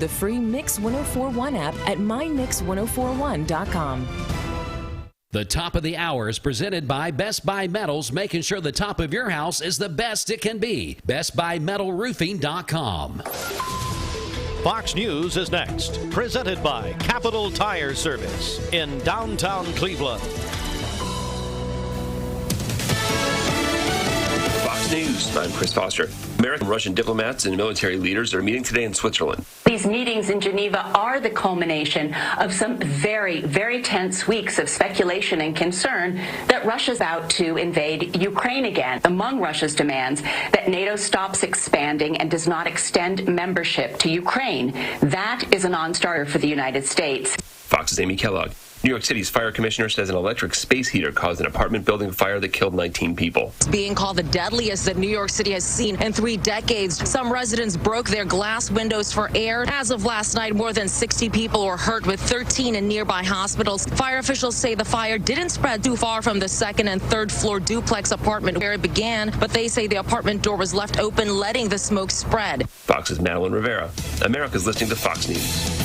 the free Mix 1041 app at mymix1041.com. The top of the hour is presented by Best Buy Metals, making sure the top of your house is the best it can be. BestBuyMetalRoofing.com. Fox News is next, presented by Capital Tire Service in downtown Cleveland. Fox News, I'm Chris Foster. American and Russian diplomats and military leaders are meeting today in Switzerland. These meetings in Geneva are the culmination of some very, very tense weeks of speculation and concern that Russia's out to invade Ukraine again. Among Russia's demands that NATO stops expanding and does not extend membership to Ukraine. That is a non-starter for the United States. Fox's Amy Kellogg. New York City's fire commissioner says an electric space heater caused an apartment building fire that killed 19 people. It's being called the deadliest that New York City has seen in 3 decades. Some residents broke their glass windows for air. As of last night, more than 60 people were hurt, with 13 in nearby hospitals. Fire officials say the fire didn't spread too far from the second and third floor duplex apartment where it began, but they say the apartment door was left open, letting the smoke spread. Fox's Madeline Rivera. America's listening to Fox News.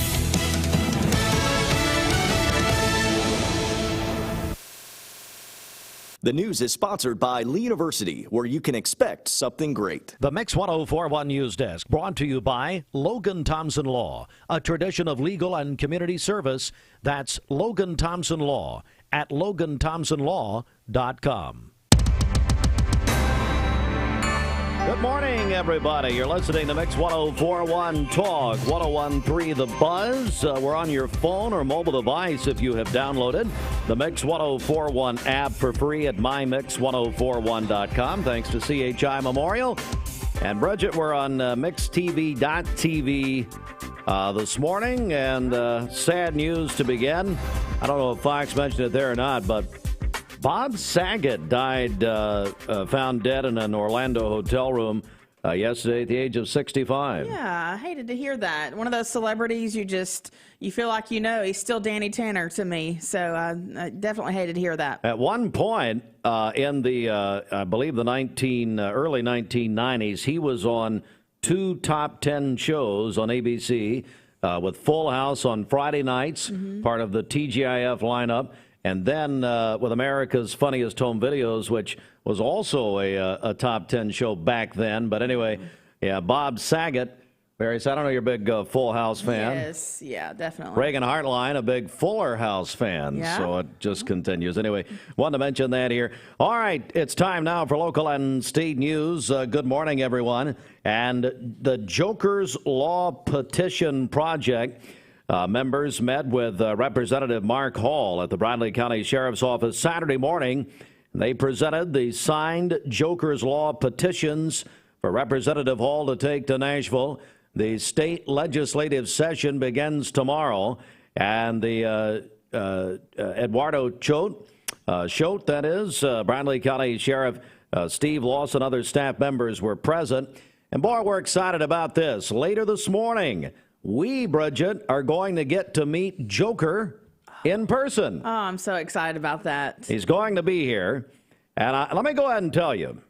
The news is sponsored by Lee University, where you can expect something great. The Mix 1041 News Desk, brought to you by Logan Thompson Law, a tradition of legal and community service. That's Logan Thompson Law at LoganThompsonLaw.com. Good morning, everybody. You're listening to Mix 1041 Talk, 1013 The Buzz. We're on your phone or mobile device if you have downloaded the Mix 1041 app for free at mymix1041.com. Thanks to CHI Memorial. And Bridget, we're on mixtv.tv this morning. And sad news to begin. I don't know if Fox mentioned it there or not, but Bob Saget died, found dead in an Orlando hotel room yesterday at the age of 65. Yeah, I hated to hear that. One of those celebrities you feel like he's still Danny Tanner to me. So I definitely hated to hear that. At one point in the, I believe the early 1990s, he was on 2 top 10 shows on ABC with Full House on Friday nights, part of the TGIF lineup. And then with America's Funniest Home Videos, which was also a top 10 show back then. But anyway, yeah, Bob Saget. Barry, I don't know you're a big Full House fan. Yes, yeah, definitely. Reagan Hartline, a big Fuller House fan. Yeah. So it just continues. Anyway, wanted to mention that here. All right, it's time now for local and state news. Good morning, everyone. And the Joker's Law Petition Project members met with Representative Mark Hall at the Bradley County Sheriff's Office Saturday morning. They presented the signed Joker's Law petitions for Representative Hall to take to Nashville. The state legislative session begins tomorrow, and the Eduardo Choate, that is, Bradley County Sheriff Steve Lawson, other staff members were present. And boy, we're excited about this. Later this morning, we, Bridget, are going to get to meet Joker in person. Oh, I'm so excited about that. He's going to be here. And let me go ahead and tell you.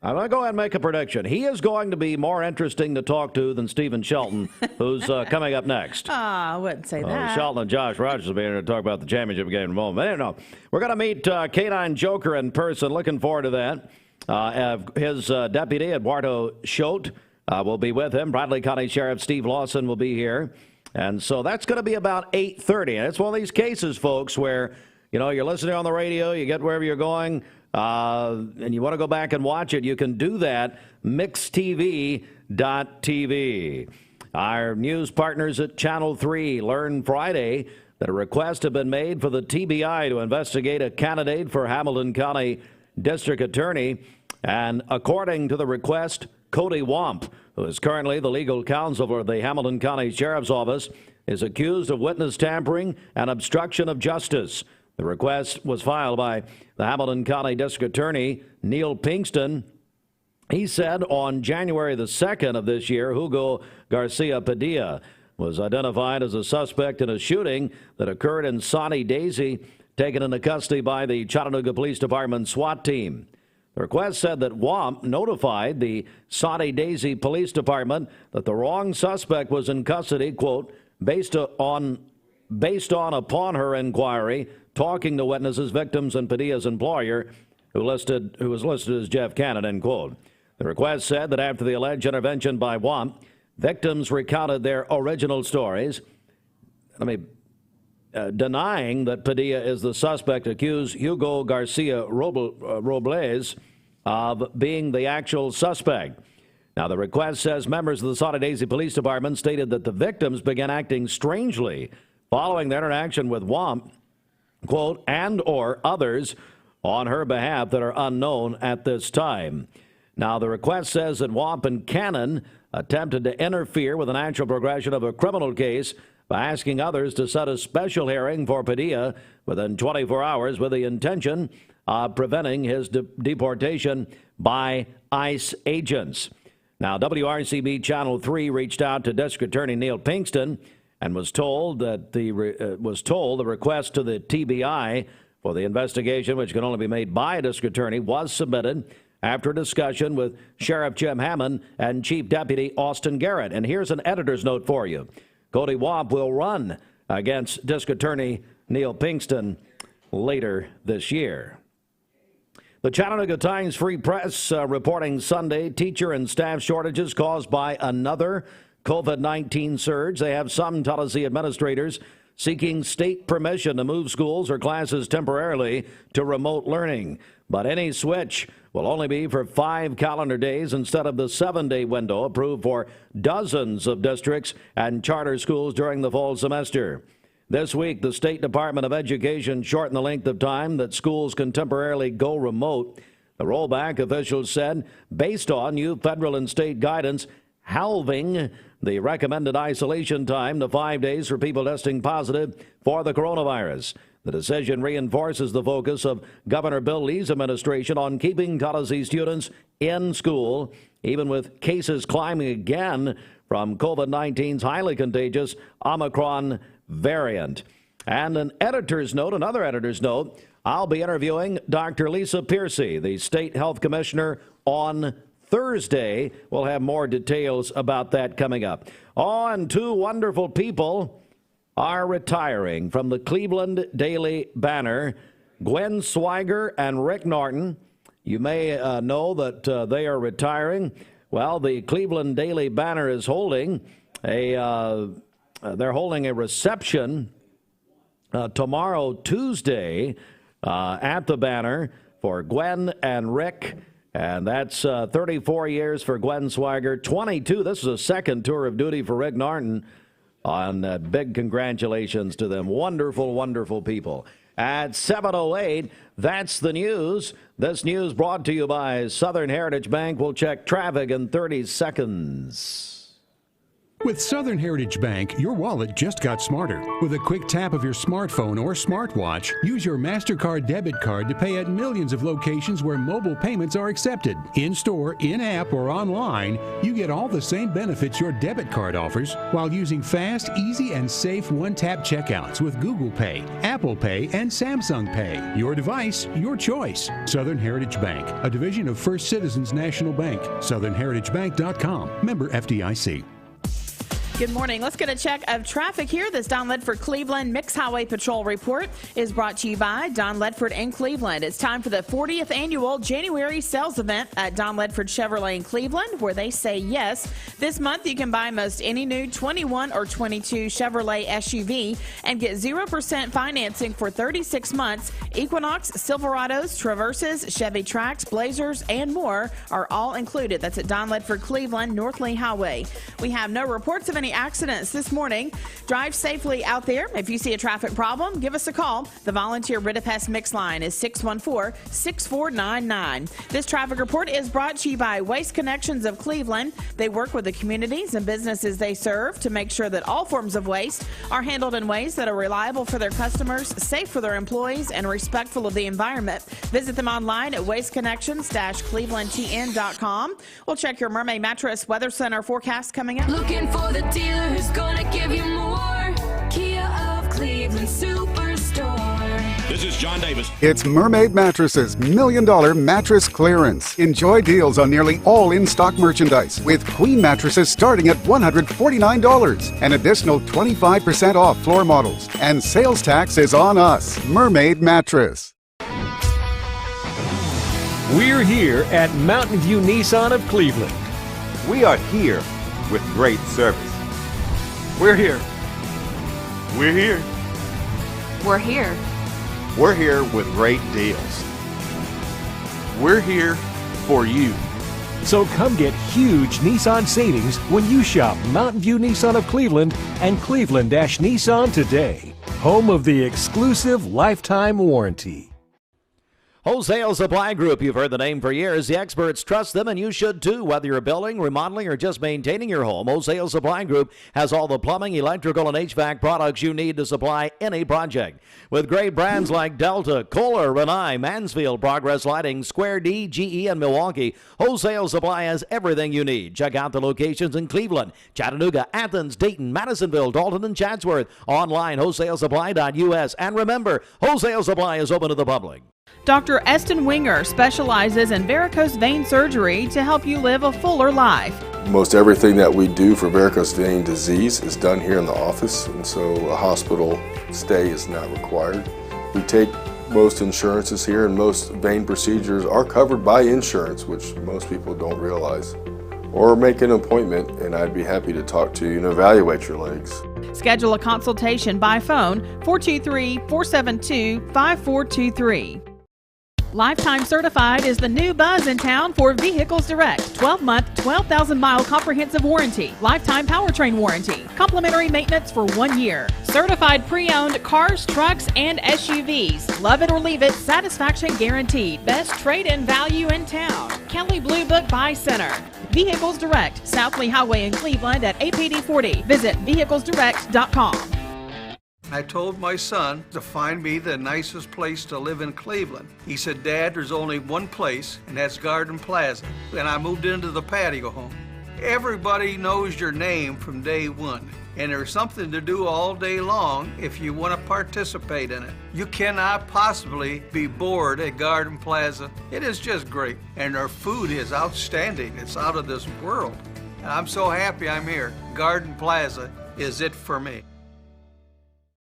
I'm going to go ahead and make a prediction. He is going to be more interesting to talk to than Stephen Shelton, who's coming up next. Oh, I wouldn't say that. Shelton and Josh Rogers will be here to talk about the championship game in a moment. But anyway, we're going to meet K9 Joker in person. Looking forward to that. His deputy, Eduardo Choate, will be with him. Bradley County Sheriff Steve Lawson will be here. And so that's going to be about 8:30. And it's one of these cases, folks, where, you're listening on the radio, you get wherever you're going, and you want to go back and watch it. You can do that, mixtv.tv. Our news partners at Channel 3 learned Friday that a request had been made for the TBI to investigate a candidate for Hamilton County District Attorney. And according to the request, Cody Wamp, who is currently the legal counsel for the Hamilton County Sheriff's Office, is accused of witness tampering and obstruction of justice. The request was filed by the Hamilton County District Attorney, Neil Pinkston. He said on January the 2nd of this year, Hugo Garcia Padilla was identified as a suspect in a shooting that occurred in Sonny Daisy, taken into custody by the Chattanooga Police Department SWAT team. The request said that WAMP notified the Saudi Daisy Police Department that the wrong suspect was in custody, quote, based on upon her inquiry, talking to witnesses, victims, and Padilla's employer, who was listed as Jeff Cannon, end quote. The request said that after the alleged intervention by WAMP, victims recounted their original stories. Denying that Padilla is the suspect, accused Hugo Garcia Robles of being the actual suspect. Now, the request says members of the Saudi Daisy Police Department stated that the victims began acting strangely following their interaction with WAMP, quote, and or others on her behalf that are unknown at this time. Now, the request says that WAMP and Cannon attempted to interfere with the natural progression of a criminal case by asking others to set a special hearing for Padilla within 24 hours with the intention of preventing his deportation by ICE agents. Now, WRCB Channel 3 reached out to District Attorney Neil Pinkston and was told that the request to the TBI for the investigation, which can only be made by a district attorney, was submitted after a discussion with Sheriff Jim Hammond and Chief Deputy Austin Garrett. And here's an editor's note for you. Cody Wamp will run against District Attorney Neil Pinkston later this year. The Chattanooga Times Free Press reporting Sunday teacher and staff shortages caused by another COVID-19 surge. They have some Tallahassee administrators seeking state permission to move schools or classes temporarily to remote learning. But any switch will only be for 5 calendar days instead of the 7-day window approved for dozens of districts and charter schools during the fall semester. This week, the State Department of Education shortened the length of time that schools can temporarily go remote. The rollback, officials said, based on new federal and state guidance, halving the recommended isolation time to 5 days for people testing positive for the coronavirus. The decision reinforces the focus of Governor Bill Lee's administration on keeping Tallahassee students in school, even with cases climbing again from COVID-19's highly contagious Omicron variant. And another editor's note, I'll be interviewing Dr. Lisa Piercy, the state health commissioner, on Thursday. We'll have more details about that coming up. Oh, and 2 wonderful people are retiring from the Cleveland Daily Banner, Gwen Swiger and Rick Norton. You may know that they are retiring. Well, the Cleveland Daily Banner is holding a reception tomorrow, Tuesday, at the Banner for Gwen and Rick. And that's 34 years for Gwen Swiger, 22. This is a second tour of duty for Rick Norton. On big congratulations to them. Wonderful, wonderful people. At 7:08, that's the news. This news brought to you by Southern Heritage Bank. We'll check traffic in 30 seconds. With Southern Heritage Bank, your wallet just got smarter. With a quick tap of your smartphone or smartwatch, use your MasterCard debit card to pay at millions of locations where mobile payments are accepted. In-store, in-app, or online, you get all the same benefits your debit card offers while using fast, easy, and safe one-tap checkouts with Google Pay, Apple Pay, and Samsung Pay. Your device, your choice. Southern Heritage Bank, a division of First Citizens National Bank. SouthernHeritageBank.com. Member FDIC. Good morning. Let's get a check of traffic here. This Don Ledford Cleveland Mixed Highway Patrol Report is brought to you by Don Ledford in Cleveland. It's time for the 40th annual January sales event at Don Ledford Chevrolet in Cleveland, where they say yes. This month you can buy most any new 21 or 22 Chevrolet SUV and get 0% financing for 36 months. Equinox, Silverados, Traverses, Chevy Trax, Blazers, and more are all included. That's at Don Ledford Cleveland, North Lee Highway. We have no reports of any accidents this morning. Drive safely out there. If you see a traffic problem, give us a call. The volunteer Ridipest Mix line is 614-6499. This traffic report is brought to you by Waste Connections of Cleveland. They work with the communities and businesses they serve to make sure that all forms of waste are handled in ways that are reliable for their customers, safe for their employees, and respectful of the environment. Visit them online at wasteconnections-clevelandtn.com. We'll check your Mermaid Mattress Weather Center forecast coming up. Looking for the dealer who's gonna give you more. Kia of Cleveland Superstore. This is John Davis. It's Mermaid Mattresses $1 Million Mattress Clearance. Enjoy deals on nearly all in-stock merchandise, with queen mattresses starting at $149. An additional 25% off floor models. And sales tax is on us. Mermaid Mattress. We're here at Mountain View Nissan of Cleveland. We are here with great service. We're here. We're here. We're here. We're here with great deals. We're here for you. So come get huge Nissan savings when you shop Mountain View Nissan of Cleveland and Cleveland-Nissan today. Home of the exclusive lifetime warranty. Wholesale Supply Group, you've heard the name for years. The experts trust them, and you should too. Whether you're building, remodeling, or just maintaining your home, Wholesale Supply Group has all the plumbing, electrical, and HVAC products you need to supply any project. With great brands like Delta, Kohler, Rinnai, Mansfield, Progress Lighting, Square D, GE, and Milwaukee, Wholesale Supply has everything you need. Check out the locations in Cleveland, Chattanooga, Athens, Dayton, Madisonville, Dalton, and Chatsworth. Online, wholesalesupply.us. And remember, Wholesale Supply is open to the public. Dr. Eston Winger specializes in varicose vein surgery to help you live a fuller life. Most everything that we do for varicose vein disease is done here in the office, and so a hospital stay is not required. We take most insurances here, and most vein procedures are covered by insurance, which most people don't realize. Or make an appointment, and I'd be happy to talk to you and evaluate your legs. Schedule a consultation by phone 423-472-5423. Lifetime Certified is the new buzz in town for Vehicles Direct. 12-month, 12,000-mile comprehensive warranty. Lifetime powertrain warranty. Complimentary maintenance for 1 year. Certified pre-owned cars, trucks, and SUVs. Love it or leave it, satisfaction guaranteed. Best trade-in value in town. Kelly Blue Book Buy Center. Vehicles Direct, South Lee Highway in Cleveland at APD 40. Visit vehiclesdirect.com. I told my son to find me the nicest place to live in Cleveland. He said, Dad, there's only one place, and that's Garden Plaza. And I moved into the patio home. Everybody knows your name from day one, and there's something to do all day long if you want to participate in it. You cannot possibly be bored at Garden Plaza. It is just great, and their food is outstanding. It's out of this world. And I'm so happy I'm here. Garden Plaza is it for me.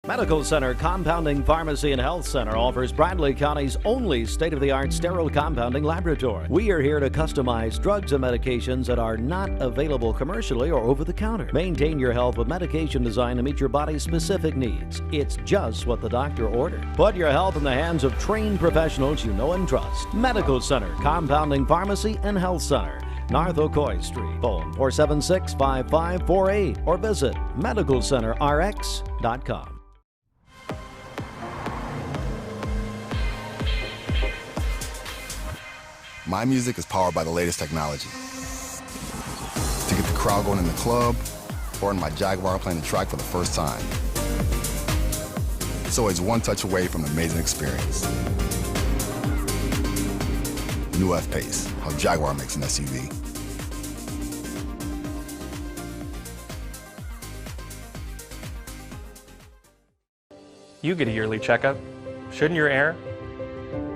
Medical Center Compounding Pharmacy and Health Center offers Bradley County's only state-of-the-art sterile compounding laboratory. We are here to customize drugs and medications that are not available commercially or over the counter. Maintain your health with medication designed to meet your body's specific needs. It's just what the doctor ordered. Put your health in the hands of trained professionals you know and trust. Medical Center Compounding Pharmacy and Health Center, North Ocoee Street. Phone 476-5548 or visit medicalcenterrx.com. My music is powered by the latest technology. To get the crowd going in the club, or in my Jaguar playing the track for the first time. It's always one touch away from an amazing experience. New F-Pace, how Jaguar makes an SUV. You get a yearly checkup. Shouldn't your air?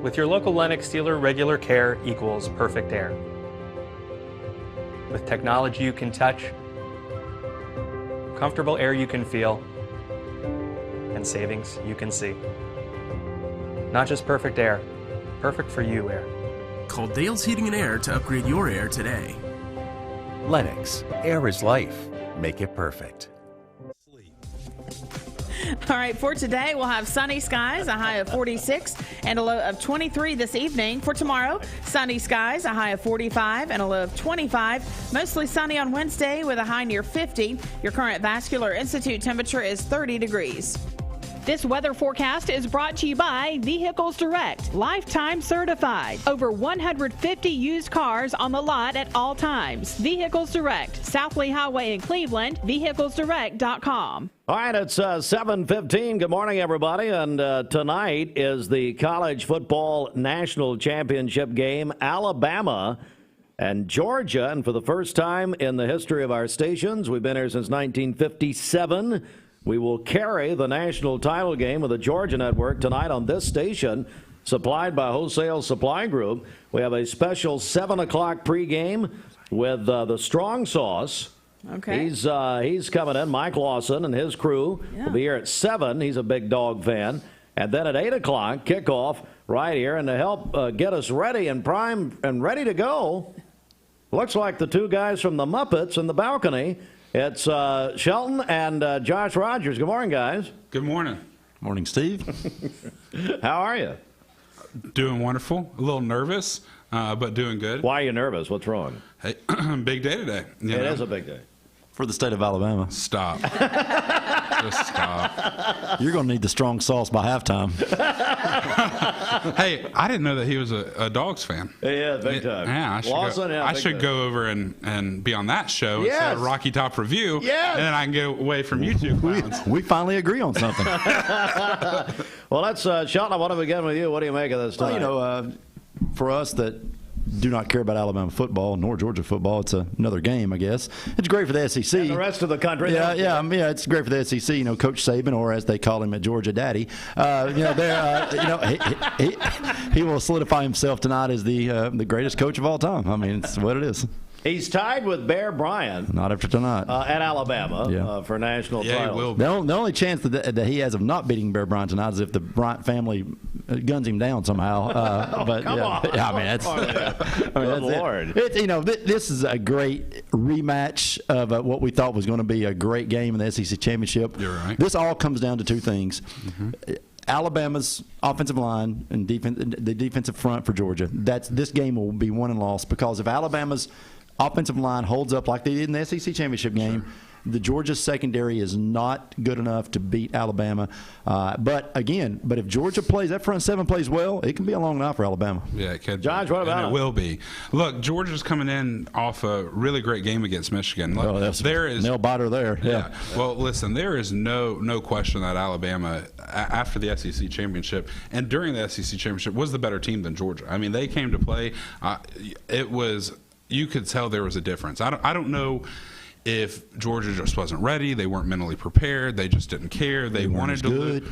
With your local Lennox dealer, regular care equals perfect air. With technology you can touch, comfortable air you can feel, and savings you can see. Not just perfect air, perfect for you air. Call Dale's Heating and Air to upgrade your air today. Lennox, air is life. Make it perfect. All right, for today, we'll have sunny skies, a high of 46 and a low of 23 this evening. For tomorrow, sunny skies, a high of 45 and a low of 25. Mostly sunny on Wednesday with a high near 50. Your current Vascular Institute temperature is 30 degrees. This weather forecast is brought to you by Vehicles Direct, Lifetime Certified. Over 150 used cars on the lot at all times. Vehicles Direct, South Lee Highway in Cleveland, vehiclesdirect.com. All right, it's 7:15. Good morning, everybody. And tonight is the College Football National Championship game, Alabama and Georgia. And for the first time in the history of our stations, we've been here since 1957. We will carry the national title game of the Georgia Network tonight on this station, supplied by Wholesale Supply Group. We have a special 7 o'clock pregame with the Strong Sauce. Okay. He's coming in. Mike Lawson and his crew will be here at 7. He's a big dog fan. And then at 8 o'clock, kickoff right here. And to help get us ready and prime and ready to go, looks like the two guys from the Muppets in the balcony. It's Shelton and Josh Rogers. Good morning, guys. Good morning. Morning, Steve. How are you? Doing wonderful. A little nervous, but doing good. Why are you nervous? What's wrong? Hey, big day today. It is a big day. For the state of Alabama. Stop. Just stop. You're going to need the strong sauce by halftime. Hey, I didn't know that he was a Dogs fan. Yeah, big time. Yeah, I should go over and be on that show instead of Rocky Top Review. Yes. And then I can get away from you two clowns. We finally agree on something. Well, let's, Shelton, I want to begin with you. What do you make of this tonight? Well, for us that do not care about Alabama football nor Georgia football, it's another game, I guess. It's great for the SEC. And the rest of the country. Yeah, it's great for the SEC. Coach Saban, or as they call him at Georgia, Daddy. He will solidify himself tonight as the greatest coach of all time. I mean, it's what it is. He's tied with Bear Bryant. Not after tonight. At Alabama for national title. Yeah, he will be. The only chance that he has of not beating Bear Bryant tonight is if the Bryant family guns him down somehow. Come on. Yeah, I mean, that's Good Lord. This is a great rematch of what we thought was going to be a great game in the SEC championship. You're right. This all comes down to two things. Mm-hmm. Alabama's offensive line and the defensive front for Georgia. This game will be won and lost, because if Alabama's offensive line holds up like they did in the SEC championship game, the Georgia secondary is not good enough to beat Alabama. But if Georgia plays, that front seven plays well, it can be a long night for Alabama. Yeah, it could. Josh, what about it? Will be. Look, Georgia's coming in off a really great game against Michigan. Look, there is nail biter there. Yeah. Well, listen, there is no question that Alabama, after the SEC championship and during the SEC championship, was the better team than Georgia. I mean, they came to play. You could tell there was a difference. I don't know if Georgia just wasn't ready, they weren't mentally prepared, they just didn't care, they wanted to lose,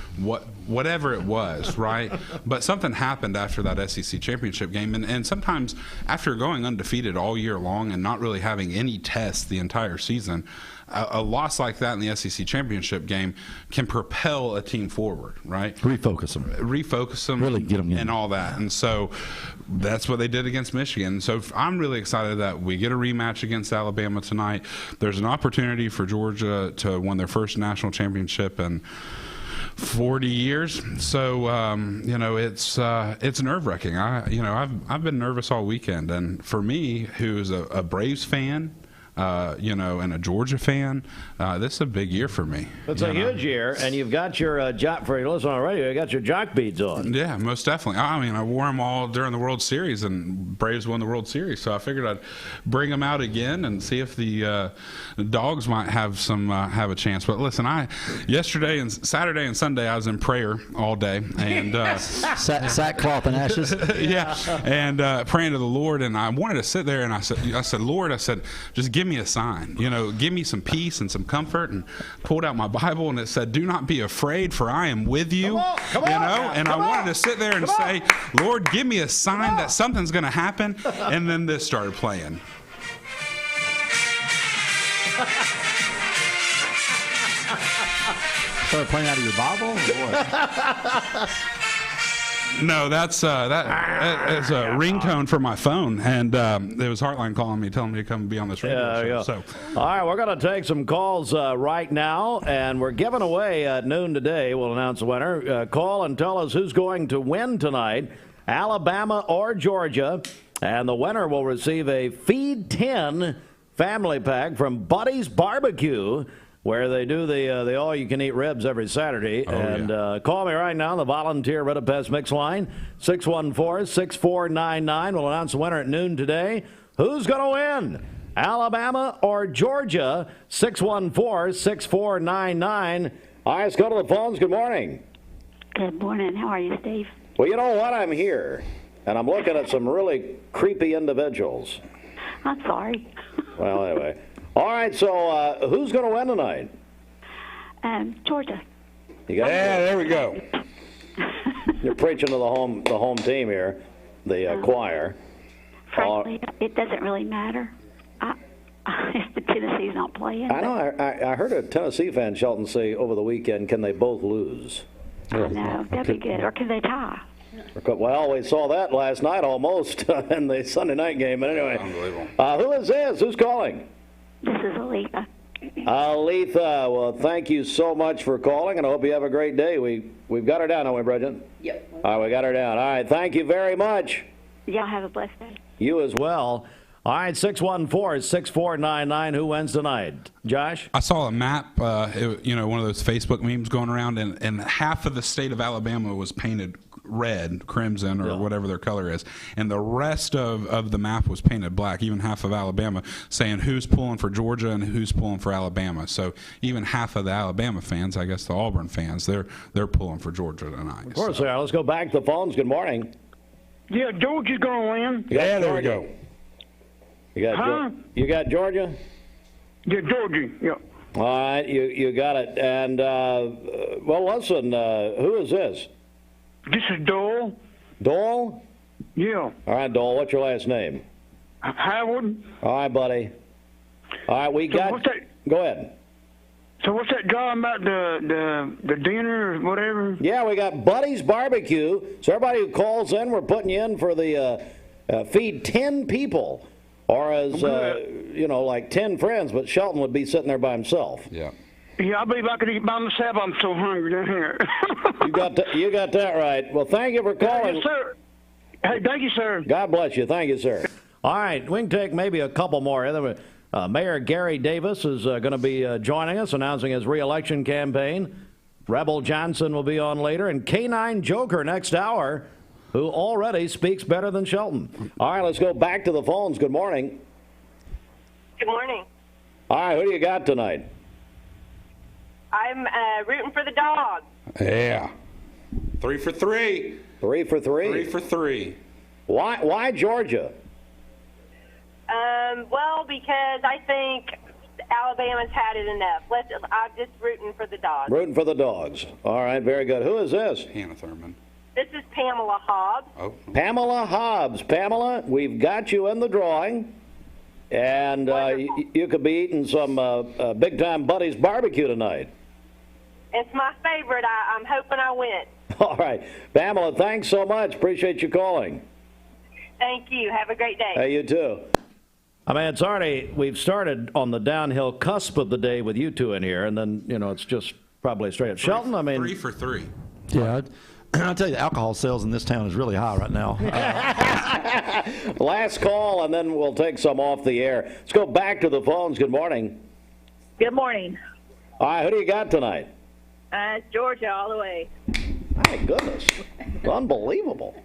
whatever it was, right? But something happened after that SEC championship game, and sometimes after going undefeated all year long and not really having any tests the entire season, a loss like that in the SEC championship game can propel a team forward, right? Refocus them. Really get them in. And all that. And so that's what they did against Michigan. So I'm really excited that we get a rematch against Alabama tonight. There's an opportunity for Georgia to win their first national championship in 40 years. So it's nerve-wracking. I've been nervous all weekend, and for me, who's a Braves fan, and a Georgia fan, this is a big year for me. It's a huge year, and you've got your for you listen on the radio, you got your jock beads on. Yeah, most definitely. I mean, I wore them all during the World Series, and Braves won the World Series, so I figured I'd bring them out again and see if the Dogs might have a chance. But listen, yesterday and Saturday and Sunday I was in prayer all day, and sackcloth and ashes. Yeah, and praying to the Lord, and I wanted to sit there, and I said, Lord, just give me a sign, give me some peace and some comfort, and pulled out my Bible, and it said, do not be afraid, for I am with you. I wanted to sit there and say, Lord, give me a sign that something's going to happen. And then this started playing. Started playing out of your Bible, or what? No, that's a ringtone for my phone, and it was Heartline calling me, telling me to come be on this radio show. So, all right, we're going to take some calls right now, and we're giving away at noon today. We'll announce the winner. Call and tell us who's going to win tonight, Alabama or Georgia, and the winner will receive a Feed 10 family pack from Buddy's Barbecue, where they do the all-you-can-eat ribs every Saturday. Call me right now, the volunteer Rid of Pest Mix line, 614-6499. We'll announce the winner at noon today. Who's going to win, Alabama or Georgia? 614-6499. All right, let's go to the phones. Good morning. Good morning. How are you, Steve? Well, you know what? I'm here, and I'm looking at some really creepy individuals. I'm sorry. Well, anyway. All right, so who's going to win tonight? Georgia. You got there we go. You're preaching to the home team here, the choir. Frankly, it doesn't really matter. If the Tennessee's not playing. I know. I heard a Tennessee fan, Shelton, say over the weekend, can they both lose? I know. That'd be good. Or can they tie? Well, we saw that last night almost in the Sunday night game. But anyway, unbelievable. Who is this? Who's calling? This is Aletha. Aletha, well, thank you so much for calling, and I hope you have a great day. We've got her down, haven't we, Bridget? Yep. All right, we got her down. All right, thank you very much. Y'all have a blessed day. You as well. All right, 614-6499. Who wins tonight? Josh? I saw a map, one of those Facebook memes going around, and half of the state of Alabama was painted red, crimson, or whatever their color is, and the rest of the map was painted black, even half of Alabama, saying who's pulling for Georgia and who's pulling for Alabama. So even half of the Alabama fans, I guess the Auburn fans, they're pulling for Georgia tonight. Of course they are. Let's go back to the phones. Good morning. Yeah, Georgia's going to win. Yeah, there we go. You got Georgia? Yeah, Georgia, yeah. All right, you got it. And, well, listen, who is this? This is Dole. Dole? Yeah. All right, Dole, what's your last name? Howard. All right, buddy. All right, go ahead. So what's that job about the dinner or whatever? Yeah, we got Buddy's Barbecue. So everybody who calls in, we're putting you in for the feed 10 people. Or as, like 10 friends, but Shelton would be sitting there by himself. Yeah. Yeah, I believe I could eat by myself. I'm so hungry down here. You got that right. Well, thank you for calling. Yes, sir. Hey, thank you, sir. God bless you. Thank you, sir. All right, we can take maybe a couple more. Mayor Gary Davis is going to be joining us, announcing his re-election campaign. Rebble Johnson will be on later, and K9 Joker next hour, who already speaks better than Shelton. All right, let's go back to the phones. Good morning. Good morning. All right, who do you got tonight? I'm rooting for the dog. Yeah. 3 for 3. 3 for 3? 3 for 3. Why Georgia? Well, because I think Alabama's had it enough. I'm just rooting for the dogs. Rooting for the dogs. All right, very good. Who is this? Hannah Thurman. This is Pamela Hobbs. Oh. Pamela Hobbs. Pamela, we've got you in the drawing. And you could be eating some big-time Buddy's Barbecue tonight. It's my favorite. I'm hoping I win. All right. Pamela, thanks so much. Appreciate you calling. Thank you. Have a great day. Hey, you too. I mean, we've started on the downhill cusp of the day with you two in here, and then, it's just probably straight up. Shelton, I mean. 3 for 3. Yeah. I'll tell you, the alcohol sales in this town is really high right now. Last call, and then we'll take some off the air. Let's go back to the phones. Good morning. Good morning. All right, who do you got tonight? Georgia all the way. My goodness. Unbelievable.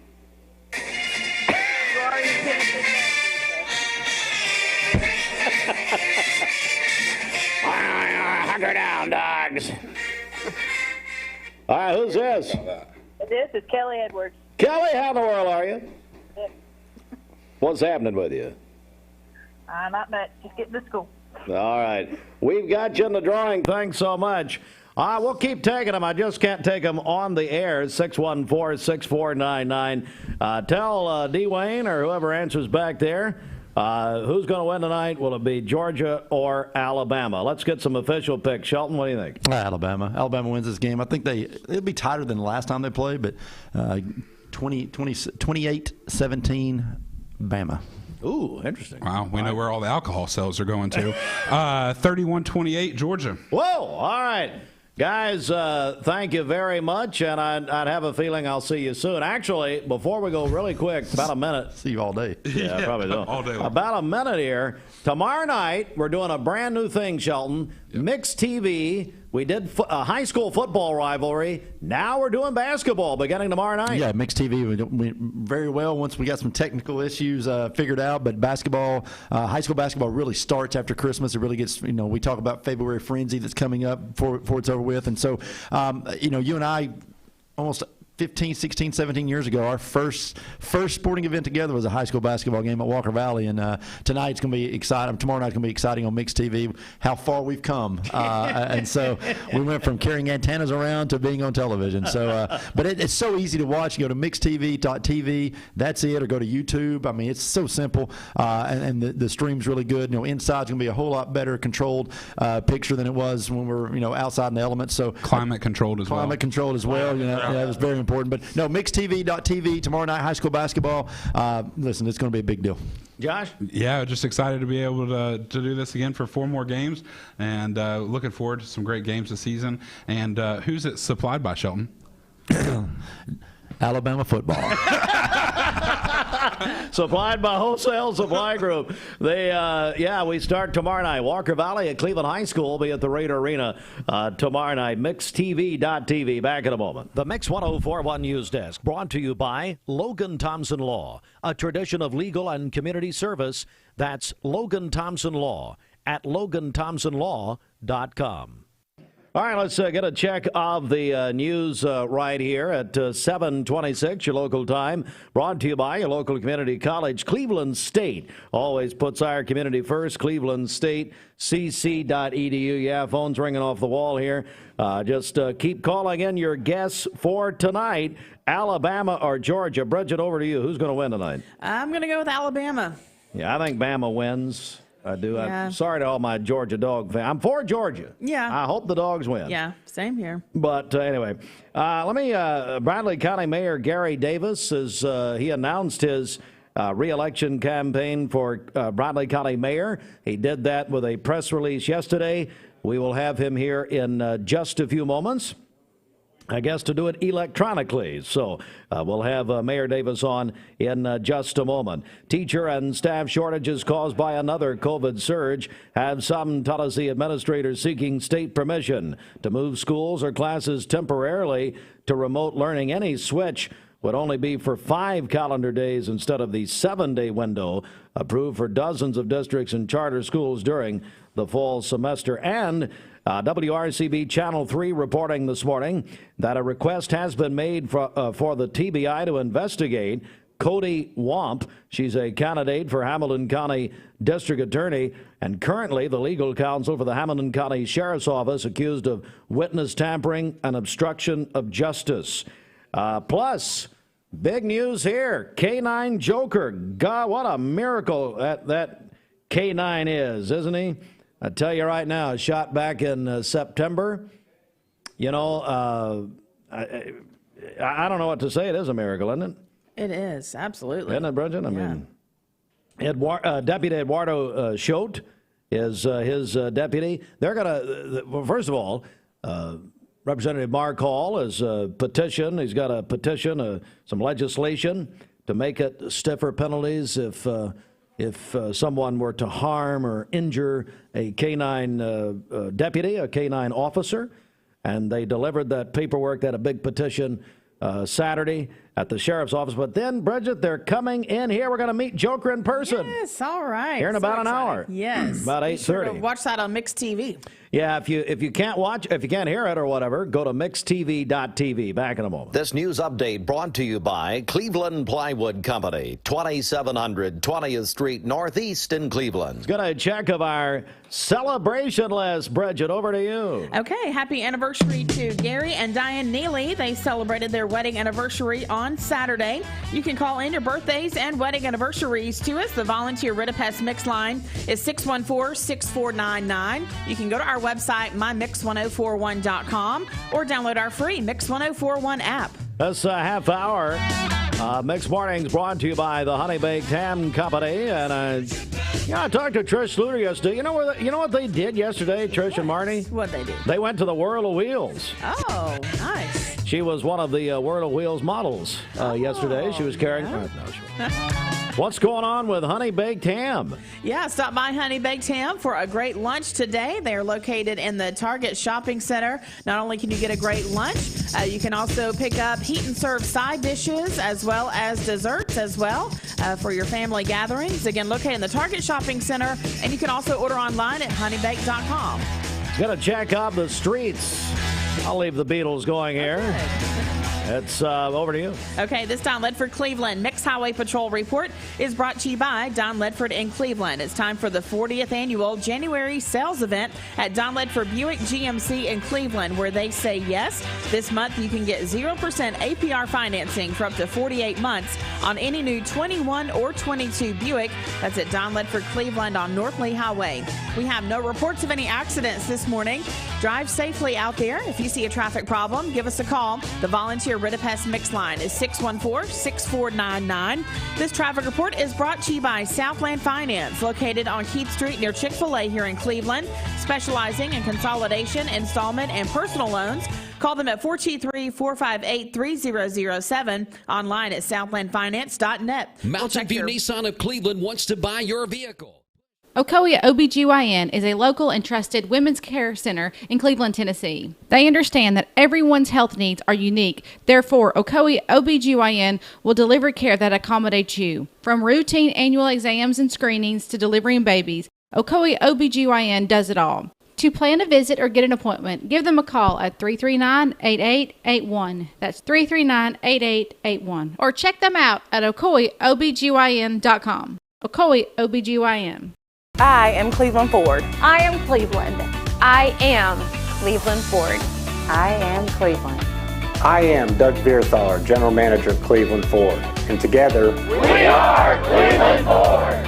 Hunker down, dogs. All right, who's this? This is Kelly Edwards. Kelly, how in the world are you? What's happening with you? Not much. Just getting to school. All right. We've got you in the drawing. Thanks so much. We'll keep taking them. I just can't take them on the air. 614-6499. Tell D-Wayne or whoever answers back there who's going to win tonight. Will it be Georgia or Alabama? Let's get some official picks. Shelton, what do you think? Alabama. Alabama wins this game. I think it'll be tighter than the last time they played, but 28-17 Bama. Ooh, interesting. Wow, we know where all the alcohol sales are going to. 31-28 Georgia. Whoa, all right. Guys, thank you very much, and I'd have a feeling I'll see you soon. Actually, before we go really quick, about a minute. See you all day. Yeah, probably don't. All day long. About a minute here. Tomorrow night, we're doing a brand new thing, Shelton. Yep. Mixed TV. We did a high school football rivalry. Now we're doing basketball beginning tomorrow night. Yeah, mixed TV went very well once we got some technical issues figured out. But basketball, high school basketball really starts after Christmas. It really gets, we talk about February frenzy that's coming up before it's over with. And so, you and I almost 15, 16, 17 years ago, our first sporting event together was a high school basketball game at Walker Valley, and tonight's going to be exciting. Tomorrow night's going to be exciting on Mixed TV. How far we've come, and so we went from carrying antennas around to being on television. So, but it's so easy to watch. You go to mixedtv.tv. That's it, or go to YouTube. I mean, it's so simple, and the stream's really good. Inside's going to be a whole lot better controlled picture than it was when we were outside in the elements. So climate controlled as well. Climate controlled as well. That was very important. But no, mixedtv.tv tomorrow night, high school basketball. Listen, it's going to be a big deal. Josh? Yeah, just excited to be able to do this again for 4 more games, and looking forward to some great games this season. And who's it supplied by, Shelton? Alabama football. Supplied by Wholesale Supply Group. We start tomorrow night. Walker Valley at Cleveland High School will be at the Raider Arena tomorrow night. MixedTV.tv. Back in a moment. The Mix 104.1 News Desk brought to you by Logan Thompson Law, a tradition of legal and community service. That's Logan Thompson Law at LoganThompsonLaw.com. All right, let's get a check of the news right here at 7:26, your local time. Brought to you by your local community college, Cleveland State. Always puts our community first. Cleveland State, cc.edu. Yeah, phone's ringing off the wall here. Just keep calling in your guess for tonight. Alabama or Georgia. Bridget, over to you. Who's going to win tonight? I'm going to go with Alabama. Yeah, I think Bama wins. I do. Yeah. I'm sorry to all my Georgia dog fans. I'm for Georgia. Yeah. I hope the dogs win. Yeah, same here. But anyway, Bradley County Mayor Gary Davis, he announced his re-election campaign for Bradley County Mayor. He did that with a press release yesterday. We will have him here in just a few moments, I guess, to do it electronically. So we'll have Mayor Davis on in just a moment. Teacher and staff shortages caused by another COVID surge have some Tallahassee administrators seeking state permission to move schools or classes temporarily to remote learning. Any switch would only be for 5 calendar days instead of the 7-day window approved for dozens of districts and charter schools during the fall semester. And WRCB Channel 3 reporting this morning that a request has been made for the TBI to investigate Cody Wamp. She's a candidate for Hamilton County District Attorney and currently the legal counsel for the Hamilton County Sheriff's Office, accused of witness tampering and obstruction of justice. Plus, big news here. K9 Joker. God, what a miracle that K9 is, isn't he? I tell you right now, shot back in September. I don't know what to say. It is a miracle, isn't it? It is, absolutely. Isn't it, Bridget? I mean, Deputy Eduardo Choate is his deputy. They're going to, first of all, Representative Mark Hall has petitioned. He's got a petition, some legislation to make it stiffer penalties if someone were to harm or injure a K-9 deputy, a K-9 officer. And they delivered that paperwork, that a big petition Saturday at the sheriff's office. But then, Bridget, they're coming in here. We're going to meet Joker in person. Yes, all right. Here in about an hour. Yes. About 8:30. Sure, watch that on Mixed TV. Yeah, if you can't watch, if you can't hear it or whatever, go to mixedtv.tv. Back in a moment. This news update brought to you by Cleveland Plywood Company, 2700 20th Street Northeast in Cleveland. It's got a check of our celebration list. Bridget, over to you. Okay, happy anniversary to Gary and Diane Neely. They celebrated their wedding anniversary on Saturday. You can call in your birthdays and wedding anniversaries to us. The volunteer Ritapest Mix line is 614-6499. You can go to our website, mymix1041.com, or download our free Mix 1041 app. This half hour, Mix Mornings brought to you by the Honey Baked Ham Company. And I talked to Trish Sluter yesterday. You know what they did yesterday, Trish and Marty? What they did? They went to the World of Wheels. Oh, nice. She was one of the World of Wheels models yesterday. She was carrying. Yeah. What's going on with Honey Baked Ham? Yeah, stop by Honey Baked Ham for a great lunch today. They are located in the Target Shopping Center. Not only can you get a great lunch, you can also pick up heat and serve side dishes as well as desserts as well for your family gatherings. Again, located in the Target Shopping Center, and you can also order online at honeybake.com. Gonna check out the streets. I'll leave the Beatles going here. It's over to you. Okay, this Don Ledford Cleveland Mixed Highway Patrol Report is brought to you by Don Ledford in Cleveland. It's time for the 40th annual January sales event at Don Ledford Buick GMC in Cleveland, where they say yes. This month you can get 0% APR financing for up to 48 months on any new 21 or 22 Buick. That's at Don Ledford Cleveland on North Lee Highway. We have no reports of any accidents this morning. Drive safely out there. If you see a traffic problem, give us a call. The volunteer Ridipest Mix line is 614-6499. This traffic report is brought to you by Southland Finance, located on Keith Street near Chick-fil-A here in Cleveland, specializing in consolidation, installment, and personal loans. Call them at 423-458-3007, online at southlandfinance.net. Mountain View Nissan of Cleveland wants to buy your vehicle. Ocoee OBGYN is a local and trusted women's care center in Cleveland, Tennessee. They understand that everyone's health needs are unique. Therefore, Ocoee OBGYN will deliver care that accommodates you. From routine annual exams and screenings to delivering babies, Ocoee OBGYN does it all. To plan a visit or get an appointment, give them a call at 339-8881. That's 339-8881. Or check them out at OcoeeOBGYN.com. Ocoee OBGYN. I am Cleveland Ford. I am Cleveland. I am Cleveland Ford. I am Cleveland. I am Doug Vierthaler, General Manager of Cleveland Ford. And together, we are Cleveland Ford.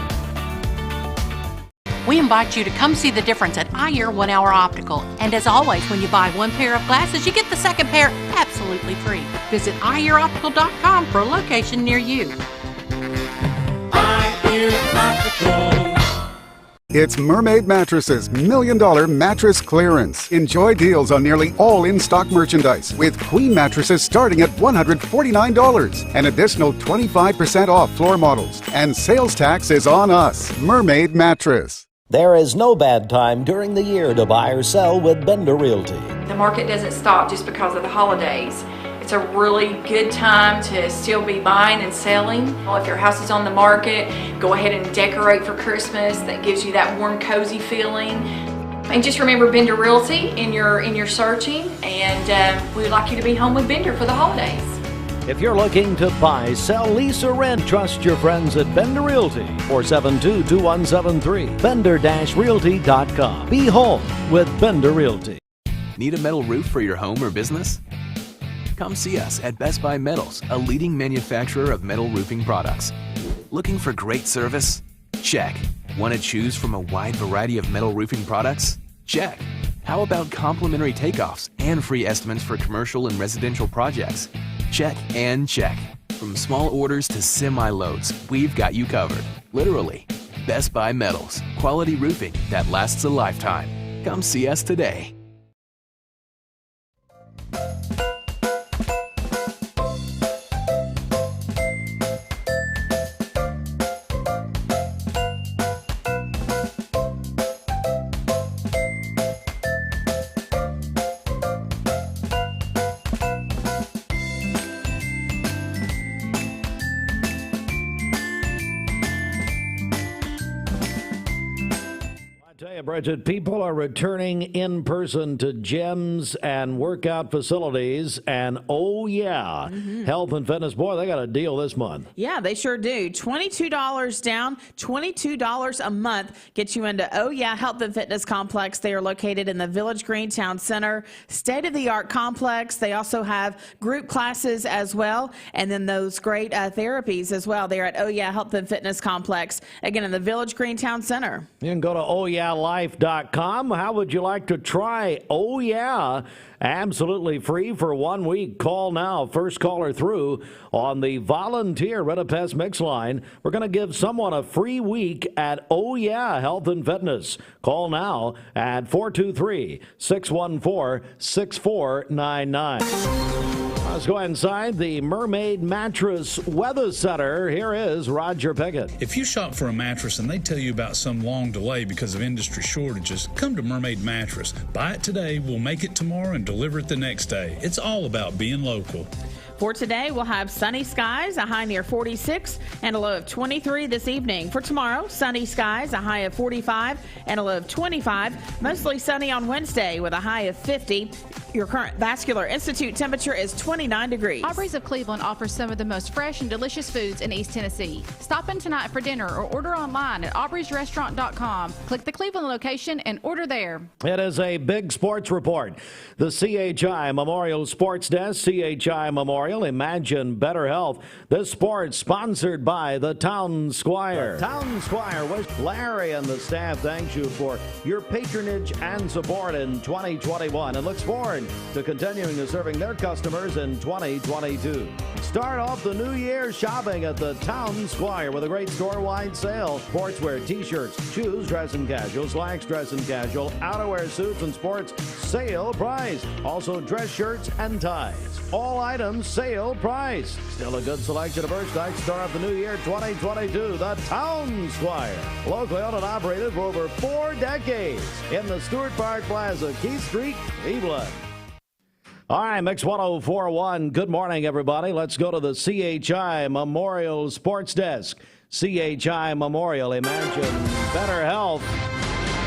We invite you to come see the difference at iEar 1 Hour Optical. And as always, when you buy one pair of glasses, you get the second pair absolutely free. Visit iEarOptical.com for a location near you. iEar Optical. It's Mermaid Mattresses $1 Million Mattress Clearance. Enjoy deals on nearly all in-stock merchandise, with queen mattresses starting at $149. An additional 25% off floor models. And sales tax is on us. Mermaid Mattress. There is no bad time during the year to buy or sell with Bender Realty. The market doesn't stop just because of the holidays. It's a really good time to still be buying and selling. If your house is on the market, go ahead and decorate for Christmas. That gives you that warm, cozy feeling. And just remember Bender Realty in your searching, and we'd like you to be home with Bender for the holidays. If you're looking to buy, sell, lease, or rent, trust your friends at Bender Realty, 472-2173, bender-realty.com. Be home with Bender Realty. Need a metal roof for your home or business? Come see us at Best Buy Metals, a leading manufacturer of metal roofing products. Looking for great service? Check. Want to choose from a wide variety of metal roofing products? Check. How about complimentary takeoffs and free estimates for commercial and residential projects? Check and check. From small orders to semi-loads, we've got you covered. Literally. Best Buy Metals. Quality roofing that lasts a lifetime. Come see us today. Bridget, people are returning in person to gyms and workout facilities, and health and fitness. Boy, they got a deal this month. Yeah, they sure do. $22 down, $22 a month gets you into Health and Fitness Complex. They are located in the Village Green Town Center, state-of-the-art complex. They also have group classes as well, and then those great therapies as well. They're at Health and Fitness Complex, again in the Village Green Town Center. You can go to life.com. How would you like to try absolutely free for 1 week? Call now, first caller through on the volunteer Ridipest Mix line. We're going to give someone a free week at Health and Fitness. Call now at 423-614-6499. Let's go inside the Mermaid Mattress Weather Center. Here is Roger Pickett. If you shop for a mattress and they tell you about some long delay because of industry shortages, come to Mermaid Mattress. Buy it today, we'll make it tomorrow, and deliver it the next day. It's all about being local. For today, we'll have sunny skies, a high near 46 and a low of 23 this evening. For tomorrow, sunny skies, a high of 45 and a low of 25. Mostly sunny on Wednesday with a high of 50. Your current Vascular Institute temperature is 29 degrees. Aubrey's of Cleveland offers some of the most fresh and delicious foods in East Tennessee. Stop in tonight for dinner or order online at aubreysrestaurant.com. Click the Cleveland location and order there. It is a big sports report. The CHI Memorial Sports Desk, CHI Memorial, Imagine Better Health. This sport sponsored by the Town Squire. The Town Squire, Larry and the staff thanks you for your patronage and support in 2021 and looks forward to continuing to serving their customers in 2022. Start off the new year shopping at the Town Squire with a great store-wide sale. Sportswear, t-shirts, shoes, dress and casual, slacks, dress and casual, outerwear, suits and sports, sale price. Also dress shirts and ties. All items sale price. Still a good selection of merchandise to start off the new year 2022. The Town Squire. Locally owned and operated for over 4 decades in the Stewart Park Plaza, Keith Street, Cleveland. All right, Mix 1041. Good morning, everybody. Let's go to the CHI Memorial Sports Desk. CHI Memorial, Imagine Better Health.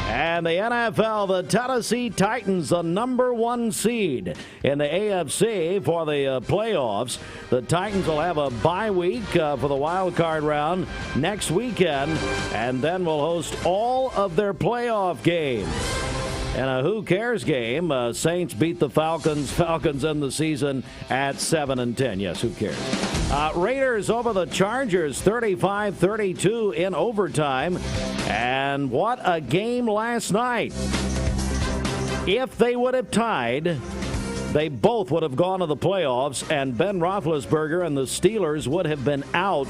And the NFL, the Tennessee Titans, the #1 seed in the AFC for the playoffs. The Titans will have a bye week for the wild card round next weekend, and then will host all of their playoff games. And a who cares game. Saints beat the Falcons. Falcons end the season at 7-10. Yes, who cares? Raiders over the Chargers, 35-32 in overtime. And what a game last night. If they would have tied, they both would have gone to the playoffs, and Ben Roethlisberger and the Steelers would have been out.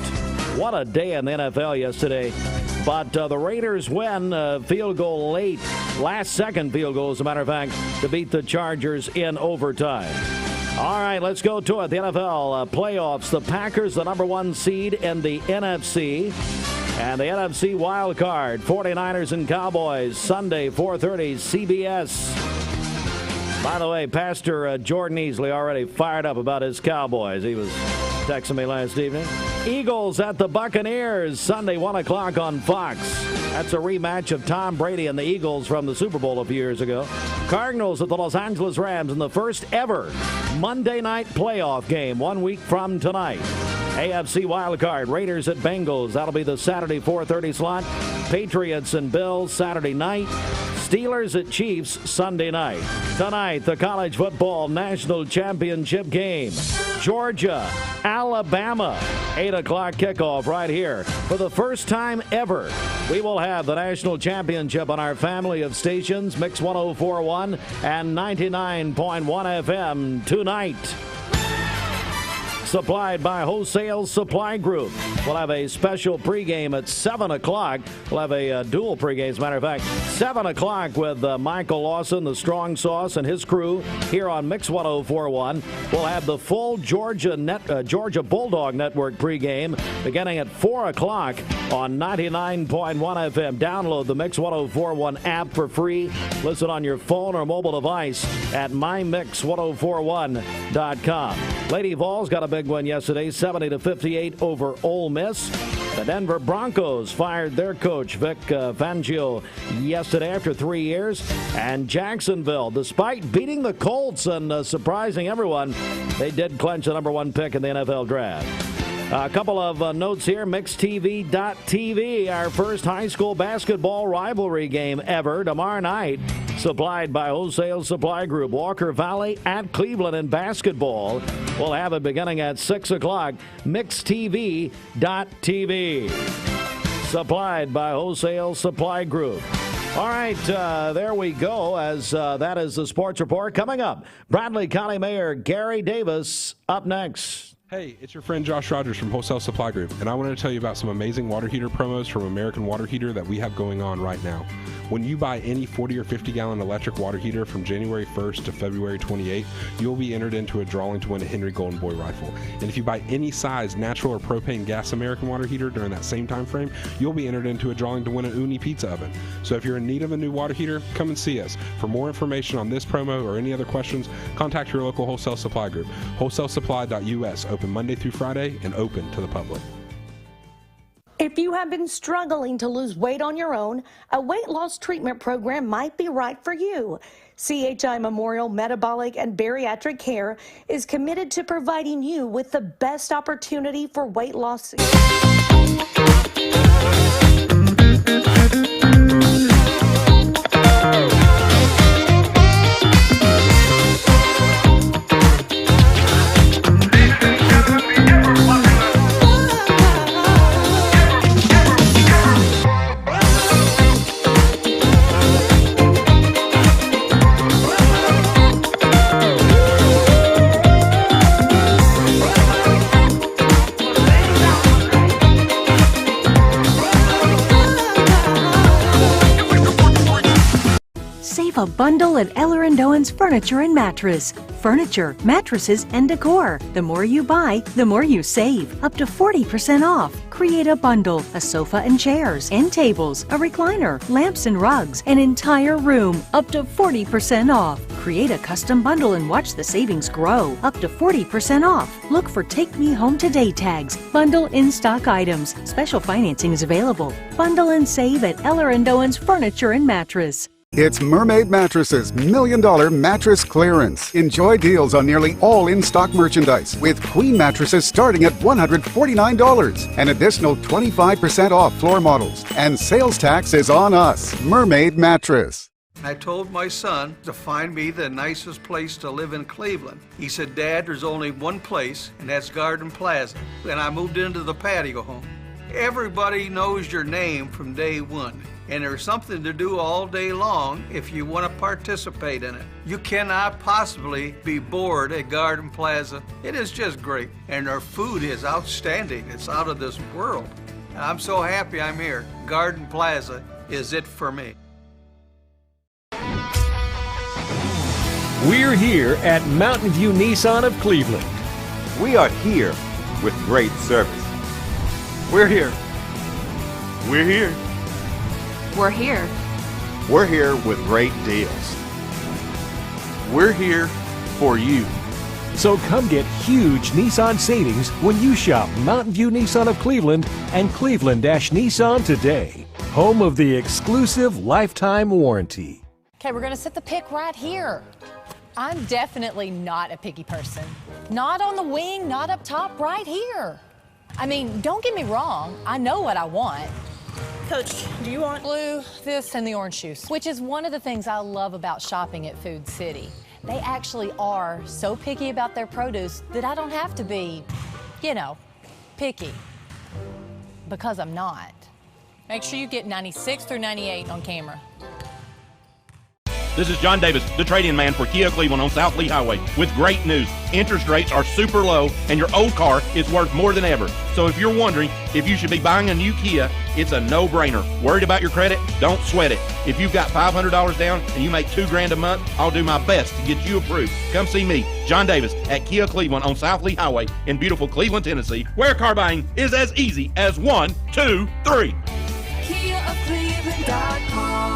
What a day in the NFL yesterday. But the Raiders win field goal late. Last-second field goal, as a matter of fact, to beat the Chargers in overtime. All right, let's go to it. The NFL playoffs. The Packers, the #1 seed in the NFC. And the NFC wild card, 49ers and Cowboys, Sunday, 4:30, CBS. By the way, Pastor Jordan Easley already fired up about his Cowboys. He was texting me last evening. Eagles at the Buccaneers, Sunday, 1 o'clock on Fox. That's a rematch of Tom Brady and the Eagles from the Super Bowl a few years ago. Cardinals at the Los Angeles Rams in the first ever Monday night playoff game 1 week from tonight. AFC wildcard, Raiders at Bengals. That'll be the Saturday 4:30 slot. Patriots and Bills Saturday night. Steelers at Chiefs Sunday night. Tonight, the college football national championship game. Georgia, Alabama, 8 o'clock kickoff right here. For the first time ever, we will have the national championship on our family of stations, Mix 1041 and 99.1 FM tonight. Supplied by Wholesale Supply Group. We'll have a special pregame at 7 o'clock. We'll have a dual pregame, as a matter of fact. 7 o'clock with Michael Lawson, the Strong Sauce, and his crew here on Mix 1041. We'll have the full Georgia Bulldog Network pregame beginning at 4 o'clock on 99.1 FM. Download the Mix 1041 app for free. Listen on your phone or mobile device at mymix1041.com. Lady Vols got a big win yesterday, 70-58 over Ole Miss. The Denver Broncos fired their coach, Vic Fangio, yesterday after 3 years. And Jacksonville, despite beating the Colts and surprising everyone, they did clinch the #1 pick in the NFL draft. A couple of notes here. MixTV.tv, our first high school basketball rivalry game ever tomorrow night. Supplied by Wholesale Supply Group. Walker Valley at Cleveland in basketball. We'll have it beginning at 6 o'clock. MixTV.tv. Supplied by Wholesale Supply Group. All right, there we go, as that is the sports report. Coming up, Bradley County Mayor Gary Davis up next. Hey, it's your friend Josh Rogers from Wholesale Supply Group, and I wanted to tell you about some amazing water heater promos from American Water Heater that we have going on right now. When you buy any 40 or 50 gallon electric water heater from January 1st to February 28th, you'll be entered into a drawing to win a Henry Golden Boy rifle. And if you buy any size natural or propane gas American water heater during that same time frame, you'll be entered into a drawing to win an Uni pizza oven. So if you're in need of a new water heater, come and see us. For more information on this promo or any other questions, contact your local Wholesale Supply Group. WholesaleSupply.us, open Monday through Friday and open to the public. If you have been struggling to lose weight on your own, a weight loss treatment program might be right for you. CHI Memorial Metabolic and Bariatric Care is committed to providing you with the best opportunity for weight loss. A bundle at Eller & Owen's Furniture and Mattress. Furniture, mattresses, and decor. The more you buy, the more you save. Up to 40% off. Create a bundle, a sofa and chairs, end tables, a recliner, lamps and rugs, an entire room. Up to 40% off. Create a custom bundle and watch the savings grow. Up to 40% off. Look for Take Me Home Today tags. Bundle in-stock items. Special financing is available. Bundle and save at Eller & Owen's Furniture and Mattress. It's Mermaid Mattresses $1 Million Mattress Clearance. Enjoy deals on nearly all in-stock merchandise, with queen mattresses starting at $149. An additional 25% off floor models. And sales tax is on us. Mermaid Mattress. I told my son to find me the nicest place to live in Cleveland. He said, Dad, there's only one place, and that's Garden Plaza. And I moved into the patio home. Everybody knows your name from day one. And there's something to do all day long if you want to participate in it. You cannot possibly be bored at Garden Plaza. It is just great. And their food is outstanding. It's out of this world. I'm so happy I'm here. Garden Plaza is it for me. We're here at Mountain View Nissan of Cleveland. We are here with great service. We're here. We're here. We're here. We're here with great deals. We're here for you. So come get huge Nissan savings when you shop Mountain View Nissan of Cleveland and Cleveland-Nissan today. Home of the exclusive lifetime warranty. Okay, we're gonna set the pick right here. I'm definitely not a picky person. Not on the wing, not up top, right here. I mean, don't get me wrong, I know what I want. Coach, do you want blue, this, and the orange shoes? Which is one of the things I love about shopping at Food City. They actually are so picky about their produce that I don't have to be, picky. Because I'm not. Make sure you get 96 through 98 on camera. This is John Davis, the trade-in man for Kia Cleveland on South Lee Highway, with great news. Interest rates are super low, and your old car is worth more than ever. So if you're wondering if you should be buying a new Kia, it's a no-brainer. Worried about your credit? Don't sweat it. If you've got $500 down and you make $2,000 a month, I'll do my best to get you approved. Come see me, John Davis, at Kia Cleveland on South Lee Highway in beautiful Cleveland, Tennessee, where car buying is as easy as 1, 2, 3. KiaofCleveland.com.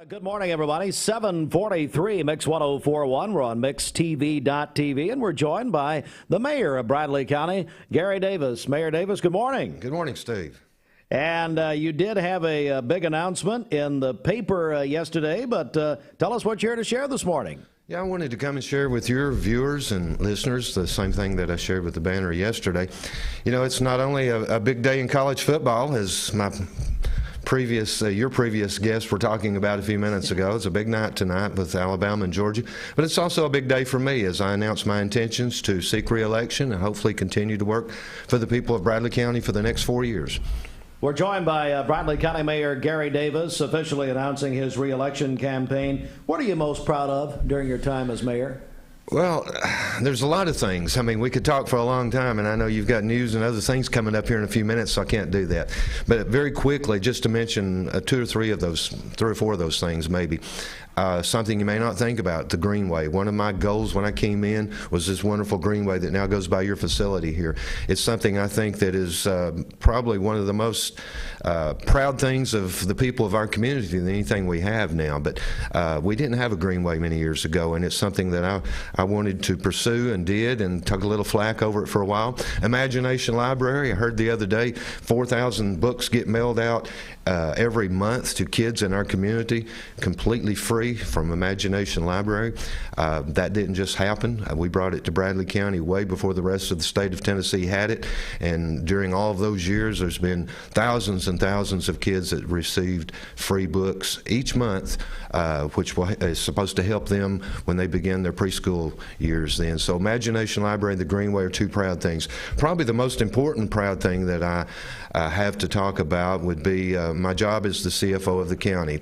Good morning, everybody. 7:43, Mix 104.1. We're on MixTV.tv, and we're joined by the mayor of Bradley County, Gary Davis. Mayor Davis, good morning. Good morning, Steve. And you did have a big announcement in the paper yesterday, but tell us what you're here to share this morning. Yeah, I wanted to come and share with your viewers and listeners the same thing that I shared with the banner yesterday. You know, it's not only a big day in college football, as my your previous guests were talking about a few minutes ago. It's a big night tonight with Alabama and Georgia, but it's also a big day for me as I announce my intentions to seek re-election and hopefully continue to work for the people of Bradley County for the next 4 years. We're joined by Bradley County Mayor Gary Davis, officially announcing his re-election campaign. What are you most proud of during your time as mayor? Well, there's a lot of things. I mean, we could talk for a long time, and I know you've got news and other things coming up here in a few minutes, so I can't do that. But very quickly, just to mention 3 or 4 of those things maybe. Something you may not think about, the Greenway. One of my goals when I came in was this wonderful Greenway that now goes by your facility here. It's something I think that is probably one of the most proud things of the people of our community than anything we have now. But we didn't have a Greenway many years ago, and it's something that I wanted to pursue and did, and took a little flack over it for a while. Imagination Library, I heard the other day 4,000 books get mailed out every month to kids in our community, completely free from Imagination Library. That didn't just happen. We brought it to Bradley County way before the rest of the state of Tennessee had it, and during all of those years there's been thousands and thousands of kids that received free books each month, which is supposed to help them when they begin their preschool years then. So Imagination Library and the Greenway are 2 proud things. Probably the most important proud thing that I have to talk about would be my job as the CFO of the county.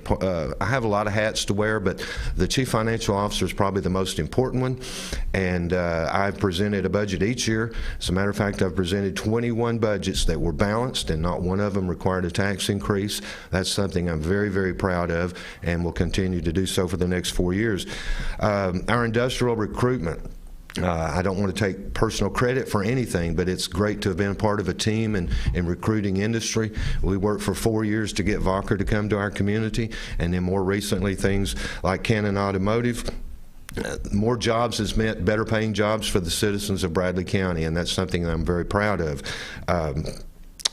I have a lot of hats to wear, but the Chief Financial Officer is probably the most important one, and I've presented a budget each year. As a matter of fact, I've presented 21 budgets that were balanced, and not one of them required a tax increase. That's something I'm very, very proud of, and will continue to do so for the next 4 years. Our industrial recruitment. I don't want to take personal credit for anything, but it's great to have been a part of a team in recruiting industry. We worked for 4 years to get Valker to come to our community, and then more recently things like Cannon Automotive. More jobs has meant better paying jobs for the citizens of Bradley County, and that's something that I'm very proud of.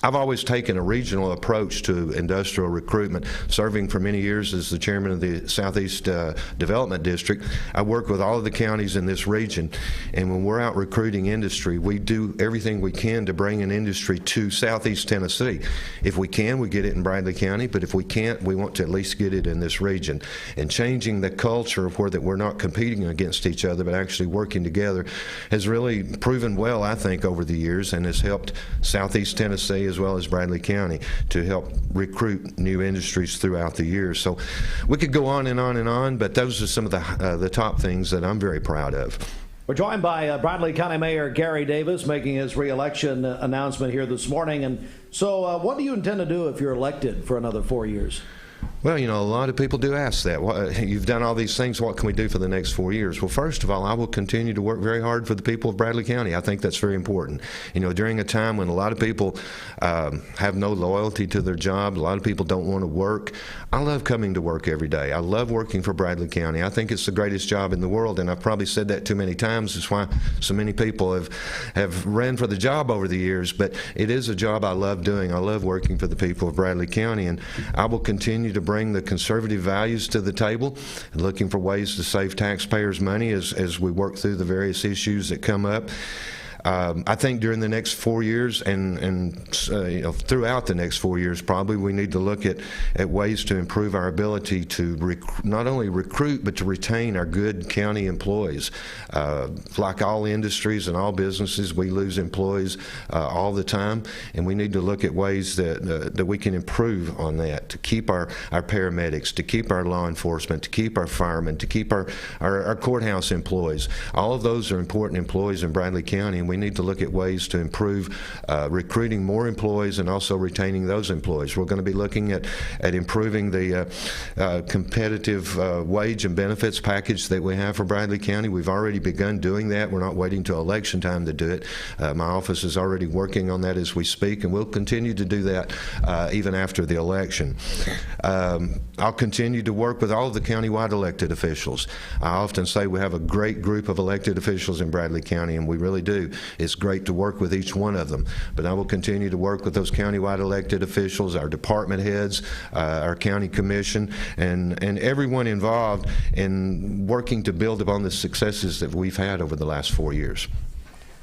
I've always taken a regional approach to industrial recruitment. Serving for many years as the chairman of the Southeast Development District, I work with all of the counties in this region, and when we're out recruiting industry, we do everything we can to bring an industry to Southeast Tennessee. If we can, we get it in Bradley County, but if we can't, we want to at least get it in this region. And changing the culture where that we're not competing against each other, but actually working together has really proven well, I think, over the years, and has helped Southeast Tennessee as well as Bradley County to help recruit new industries throughout the years. So we could go on and on and on, but those are some of the top things that I'm very proud of. We're joined by Bradley County Mayor Gary Davis making his re-election announcement here this morning. And so what do you intend to do if you're elected for another 4 years? Well, you know, a lot of people do ask that. You've done all these things. What can we do for the next 4 years? Well, first of all, I will continue to work very hard for the people of Bradley County. I think that's very important. You know, during a time when a lot of people have no loyalty to their job, a lot of people don't want to work, I love coming to work every day. I love working for Bradley County. I think it's the greatest job in the world, and I've probably said that too many times. That's why so many people have ran for the job over the years, but it is a job I love doing. I love working for the people of Bradley County, and I will continue to bring the conservative values to the table and looking for ways to save taxpayers money as we work through the various issues that come up. I think during the next 4 years and you know, throughout the next 4 years probably, we need to look at ways to improve our ability to not only recruit but to retain our good county employees. Like all industries and all businesses, we lose employees all the time, and we need to look at ways that we can improve on that, to keep our paramedics, to keep our law enforcement, to keep our firemen, to keep our courthouse employees. All of those are important employees in Bradley County, and we need to look at ways to improve recruiting more employees and also retaining those employees. We're going to be looking at improving the competitive wage and benefits package that we have for Bradley County. We've already begun doing that. We're not waiting till election time to do it. My office is already working on that as we speak, and we'll continue to do that even after the election. I'll continue to work with all of the countywide elected officials. I often say we have a great group of elected officials in Bradley County, and we really do. It's great to work with each one of them, but I will continue to work with those countywide elected officials, our department heads, our county commission, and everyone involved in working to build upon the successes that we've had over the last 4 years.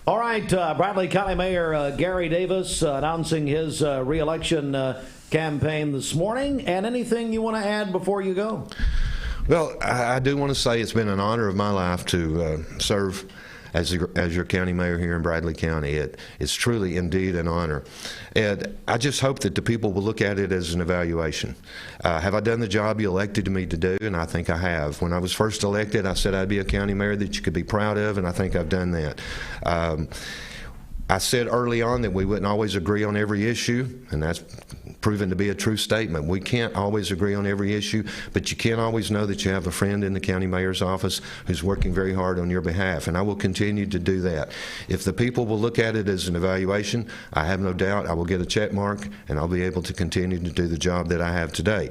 All right, Bradley County Mayor Gary Davis announcing his re-election campaign this morning. And anything you want to add before you go? Well, I do want to say it's been an honor of my life to serve as your county mayor here in Bradley County. It's truly indeed an honor. And I just hope that the people will look at it as an evaluation. Have I done the job you elected me to do? And I think I have. When I was first elected, I said I'd be a county mayor that you could be proud of, and I think I've done that. I said early on that we wouldn't always agree on every issue, and that's proven to be a true statement. We can't always agree on every issue, but you can't always know that you have a friend in the county mayor's office who's working very hard on your behalf, and I will continue to do that. If the people will look at it as an evaluation, I have no doubt I will get a check mark, and I'll be able to continue to do the job that I have today.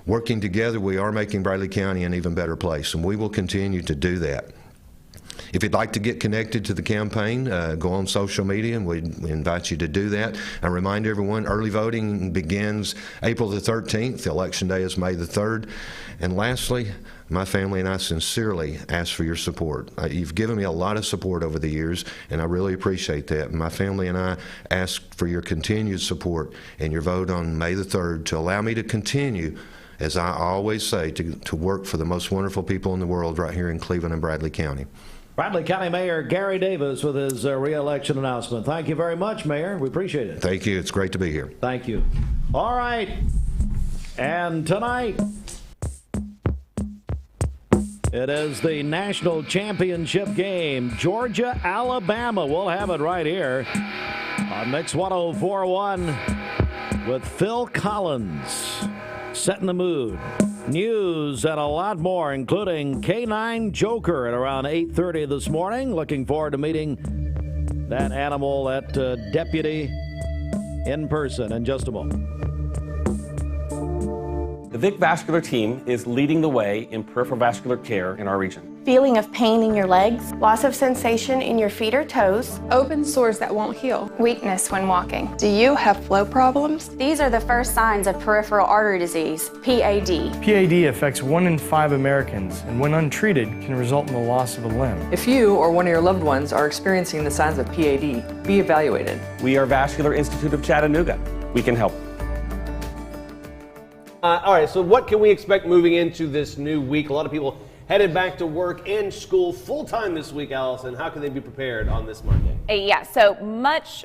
Working together, we are making Bradley County an even better place, and we will continue to do that. If you'd like to get connected to the campaign, go on social media, and we invite you to do that. I remind everyone, early voting begins April the 13th. The election day is May the 3rd. And lastly, my family and I sincerely ask for your support. You've given me a lot of support over the years, and I really appreciate that. My family and I ask for your continued support and your vote on May the 3rd to allow me to continue, as I always say, to work for the most wonderful people in the world right here in Cleveland and Bradley County. Bradley County Mayor Gary Davis with his re-election announcement. Thank you very much, Mayor. We appreciate it. Thank you. It's great to be here. Thank you. All right. And tonight, it is the national championship game. Georgia, Alabama. We'll have it right here on Mix 104.1 with Phil Collins. Setting the mood. News and a lot more, including K9 Joker at around 8:30 this morning. Looking forward to meeting that animal, that deputy, in person in just a moment. The Vic Vascular team is leading the way in peripheral vascular care in our region. Feeling of pain in your legs, loss of sensation in your feet or toes, open sores that won't heal, weakness when walking. Do you have flow problems? These are the first signs of peripheral artery disease, PAD. PAD affects 1 in 5 Americans, and when untreated, can result in the loss of a limb. If you or one of your loved ones are experiencing the signs of PAD, be evaluated. We are Vascular Institute of Chattanooga. We can help. All right, so what can we expect moving into this new week? A lot of people headed back to work and school full-time this week, Allison. How can they be prepared on this Monday? Yeah, so much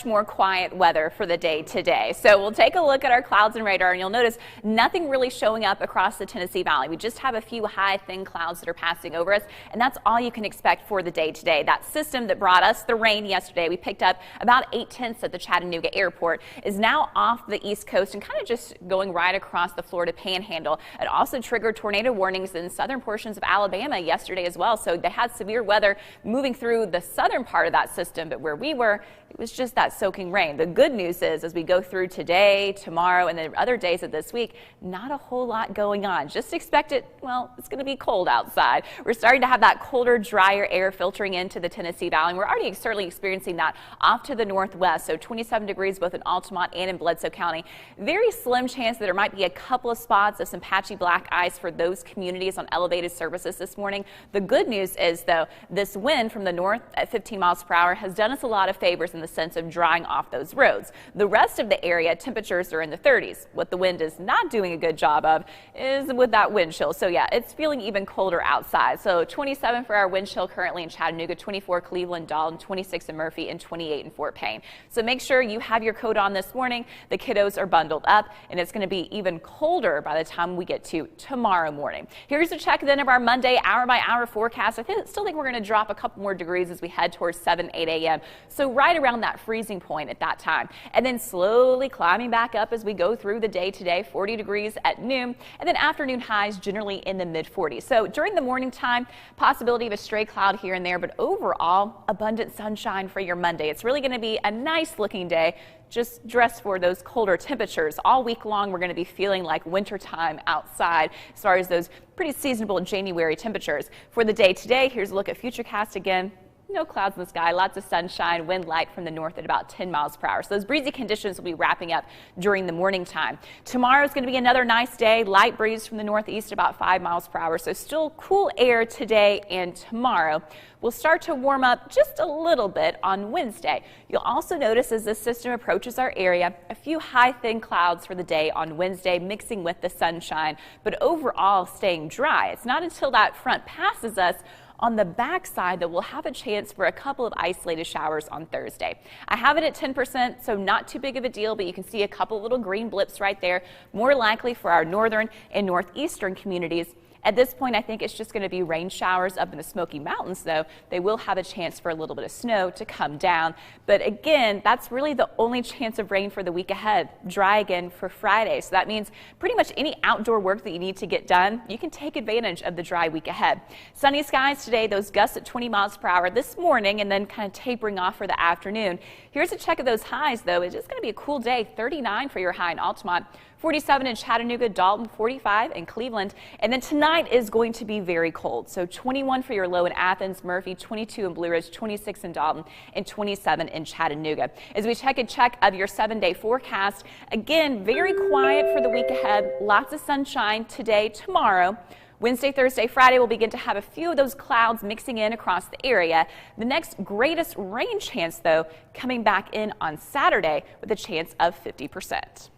more quiet weather for the day today. So we'll take a look at our clouds and radar, and you'll notice nothing really showing up across the Tennessee Valley. We just have a few high, thin clouds that are passing over us, and that's all you can expect for the day today. That system that brought us the rain yesterday, we picked up about 8/10 at the Chattanooga airport, is now off the East Coast and kind of just going right across the Florida Panhandle. It also triggered tornado warnings in southern portions of Alabama yesterday as well. So they had severe weather moving through the southern part of that system, but where we were, it was just that soaking rain. The good news is, as we go through today, tomorrow, and the other days of this week, not a whole lot going on. Just expect it, well, it's going to be cold outside. We're starting to have that colder, drier air filtering into the Tennessee Valley, and we're already certainly experiencing that off to the northwest. So 27 degrees both in Altamont and in Bledsoe County. Very slim chance that there might be a couple of spots of some patchy black ice for those communities on elevated surfaces this morning. The good news is, though, this wind from the north at 15 miles per hour has done us a lot of favors in the sense of drying off those roads. The rest of the area, temperatures are in the 30s. What the wind is not doing a good job of is with that wind chill. So yeah, it's feeling even colder outside. So 27 for our wind chill currently in Chattanooga, 24 Cleveland, Dalton, 26 in Murphy, and 28 in Fort Payne. So make sure you have your coat on this morning. The kiddos are bundled up, and it's going to be even colder by the time we get to tomorrow morning. Here's a check then of our Monday hour-by-hour forecast. I still think we're going to drop a couple more degrees as we head towards 7, 8 a.m. So right around that freezing point at that time. And then slowly climbing back up as we go through the day today, 40 degrees at noon, and then afternoon highs generally in the mid-40s. So during the morning time, possibility of a stray cloud here and there, but overall, abundant sunshine for your Monday. It's really going to be a nice looking day. Just dress for those colder temperatures. All week long, we're going to be feeling like wintertime outside as far as those pretty seasonable January temperatures. For the day today, here's a look at Futurecast again. No clouds in the sky, lots of sunshine, wind light from the north at about 10 miles per hour. So those breezy conditions will be wrapping up during the morning time. Tomorrow is going to be another nice day, light breeze from the northeast about 5 miles per hour. So still cool air today and tomorrow. We'll start to warm up just a little bit on Wednesday. You'll also notice as this system approaches our area, a few high thin clouds for the day on Wednesday mixing with the sunshine, but overall staying dry. It's not until that front passes us on the backside that we'll have a chance for a couple of isolated showers on Thursday. I have it at 10%, so not too big of a deal, but you can see a couple little green blips right there, more likely for our northern and northeastern communities. At this point, I think it's just going to be rain showers up in the Smoky Mountains, though. They will have a chance for a little bit of snow to come down. But again, that's really the only chance of rain for the week ahead. Dry again for Friday. So that means pretty much any outdoor work that you need to get done, you can take advantage of the dry week ahead. Sunny skies today, those gusts at 20 miles per hour this morning, and then kind of tapering off for the afternoon. Here's a check of those highs, though. It's just going to be a cool day. 39 for your high in Altamont. 47 in Chattanooga, Dalton, 45 in Cleveland. And then tonight is going to be very cold. So 21 for your low in Athens, Murphy, 22 in Blue Ridge, 26 in Dalton, and 27 in Chattanooga. As we check of your 7-day forecast, again, very quiet for the week ahead. Lots of sunshine today, tomorrow. Wednesday, Thursday, Friday, we'll begin to have a few of those clouds mixing in across the area. The next greatest rain chance, though, coming back in on Saturday with a chance of 50%.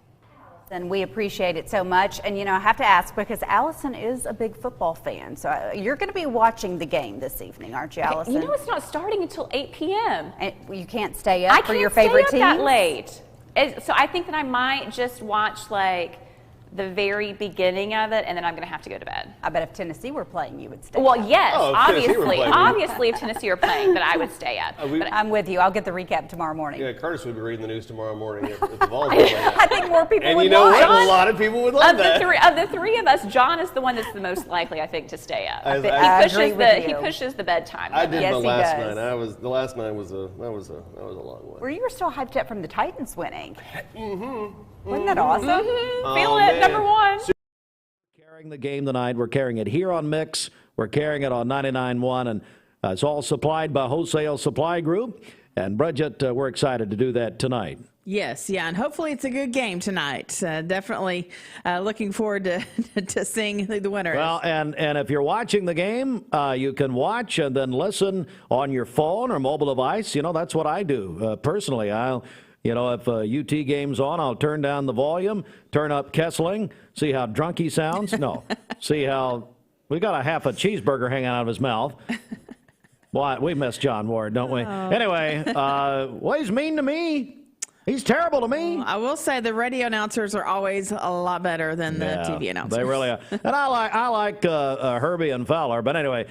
And we appreciate it so much. And, you know, I have to ask because Allison is a big football fan. So you're going to be watching the game this evening, aren't you, Allison? You know, it's not starting until 8 p.m. And you can't stay up for your favorite team? I can't stay up that late. So I think that I might just watch, like, the very beginning of it, and then I'm going to have to go to bed. I bet if Tennessee were playing, you would stay up. Well, yes, obviously if Tennessee were playing, then I would stay up. But I'm with you. I'll get the recap tomorrow morning. Yeah, Curtis would be reading the news tomorrow morning if the Vols were playing. I think more people and would you know watch. what? A lot of people would love that. Of the three of us, John is the one that's the most likely, I think, to stay up. He pushes the bedtime. I did my last night. The last night was a long one. Where you were still hyped up from the Titans winning. Wasn't that awesome? Feel it, number one. Carrying the game tonight. We're carrying it here on Mix. We're carrying it on 99.1, and it's all supplied by Wholesale Supply Group. And Bridget, we're excited to do that tonight. Yes, yeah, and hopefully it's a good game tonight. Definitely looking forward to seeing who the winner is. Well, and if you're watching the game, you can watch and then listen on your phone or mobile device. You know, that's what I do personally. If a UT game's on, I'll turn down the volume, turn up Kessling, see how drunk he sounds. No, see how we got a half a cheeseburger hanging out of his mouth. Boy, we miss John Ward, don't we? Oh. Anyway, well, he's mean to me. He's terrible to me. Well, I will say the radio announcers are always a lot better than the TV announcers. They really are. And I like Herbie and Fowler. But anyway,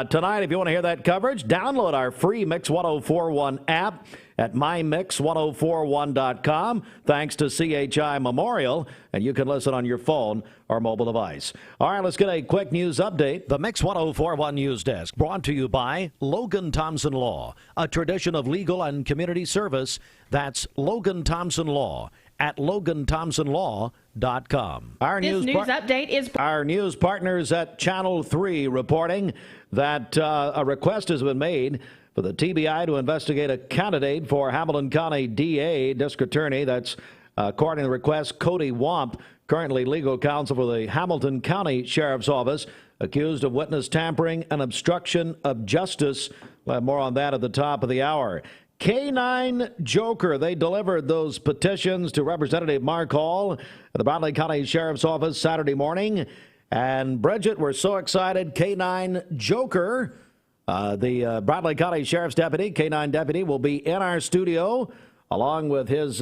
tonight, if you want to hear that coverage, download our free Mix 1041 app at mymix1041.com. Thanks to CHI Memorial. And you can listen on your phone or mobile device. All right, let's get a quick news update. The Mix 1041 News Desk brought to you by Logan Thompson Law, a tradition of legal and community service. That's Logan Thompson Law at LoganThompsonLaw.com. Our news update is our news partners at Channel 3 reporting that a request has been made for the TBI to investigate a candidate for Hamilton County DA District Attorney. That's according to the request, Cody Wamp, currently legal counsel for the Hamilton County Sheriff's Office, accused of witness tampering and obstruction of justice. We'll have more on that at the top of the hour. K9 Joker, they delivered those petitions to Representative Mark Hall at the Bradley County Sheriff's Office Saturday morning. And Bridget, we're so excited. K9 Joker, the Bradley County Sheriff's Deputy, K9 Deputy, will be in our studio along with his,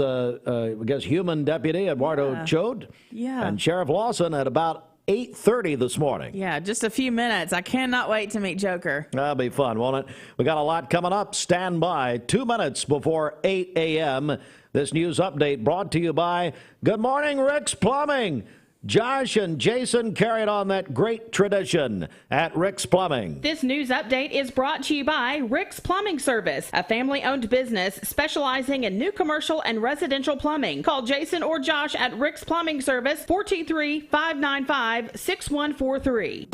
human deputy, Eduardo Choate, and Sheriff Lawson at about 8:30 this morning. Yeah, just a few minutes. I cannot wait to meet Joker. That'll be fun, won't it? We got a lot coming up. Stand by. 2 minutes before 8 a.m. This news update brought to you by Good Morning Rick's Plumbing. Josh and Jason carried on that great tradition at Rick's Plumbing. This news update is brought to you by Rick's Plumbing Service, a family-owned business specializing in new commercial and residential plumbing. Call Jason or Josh at Rick's Plumbing Service, 423-595-6143.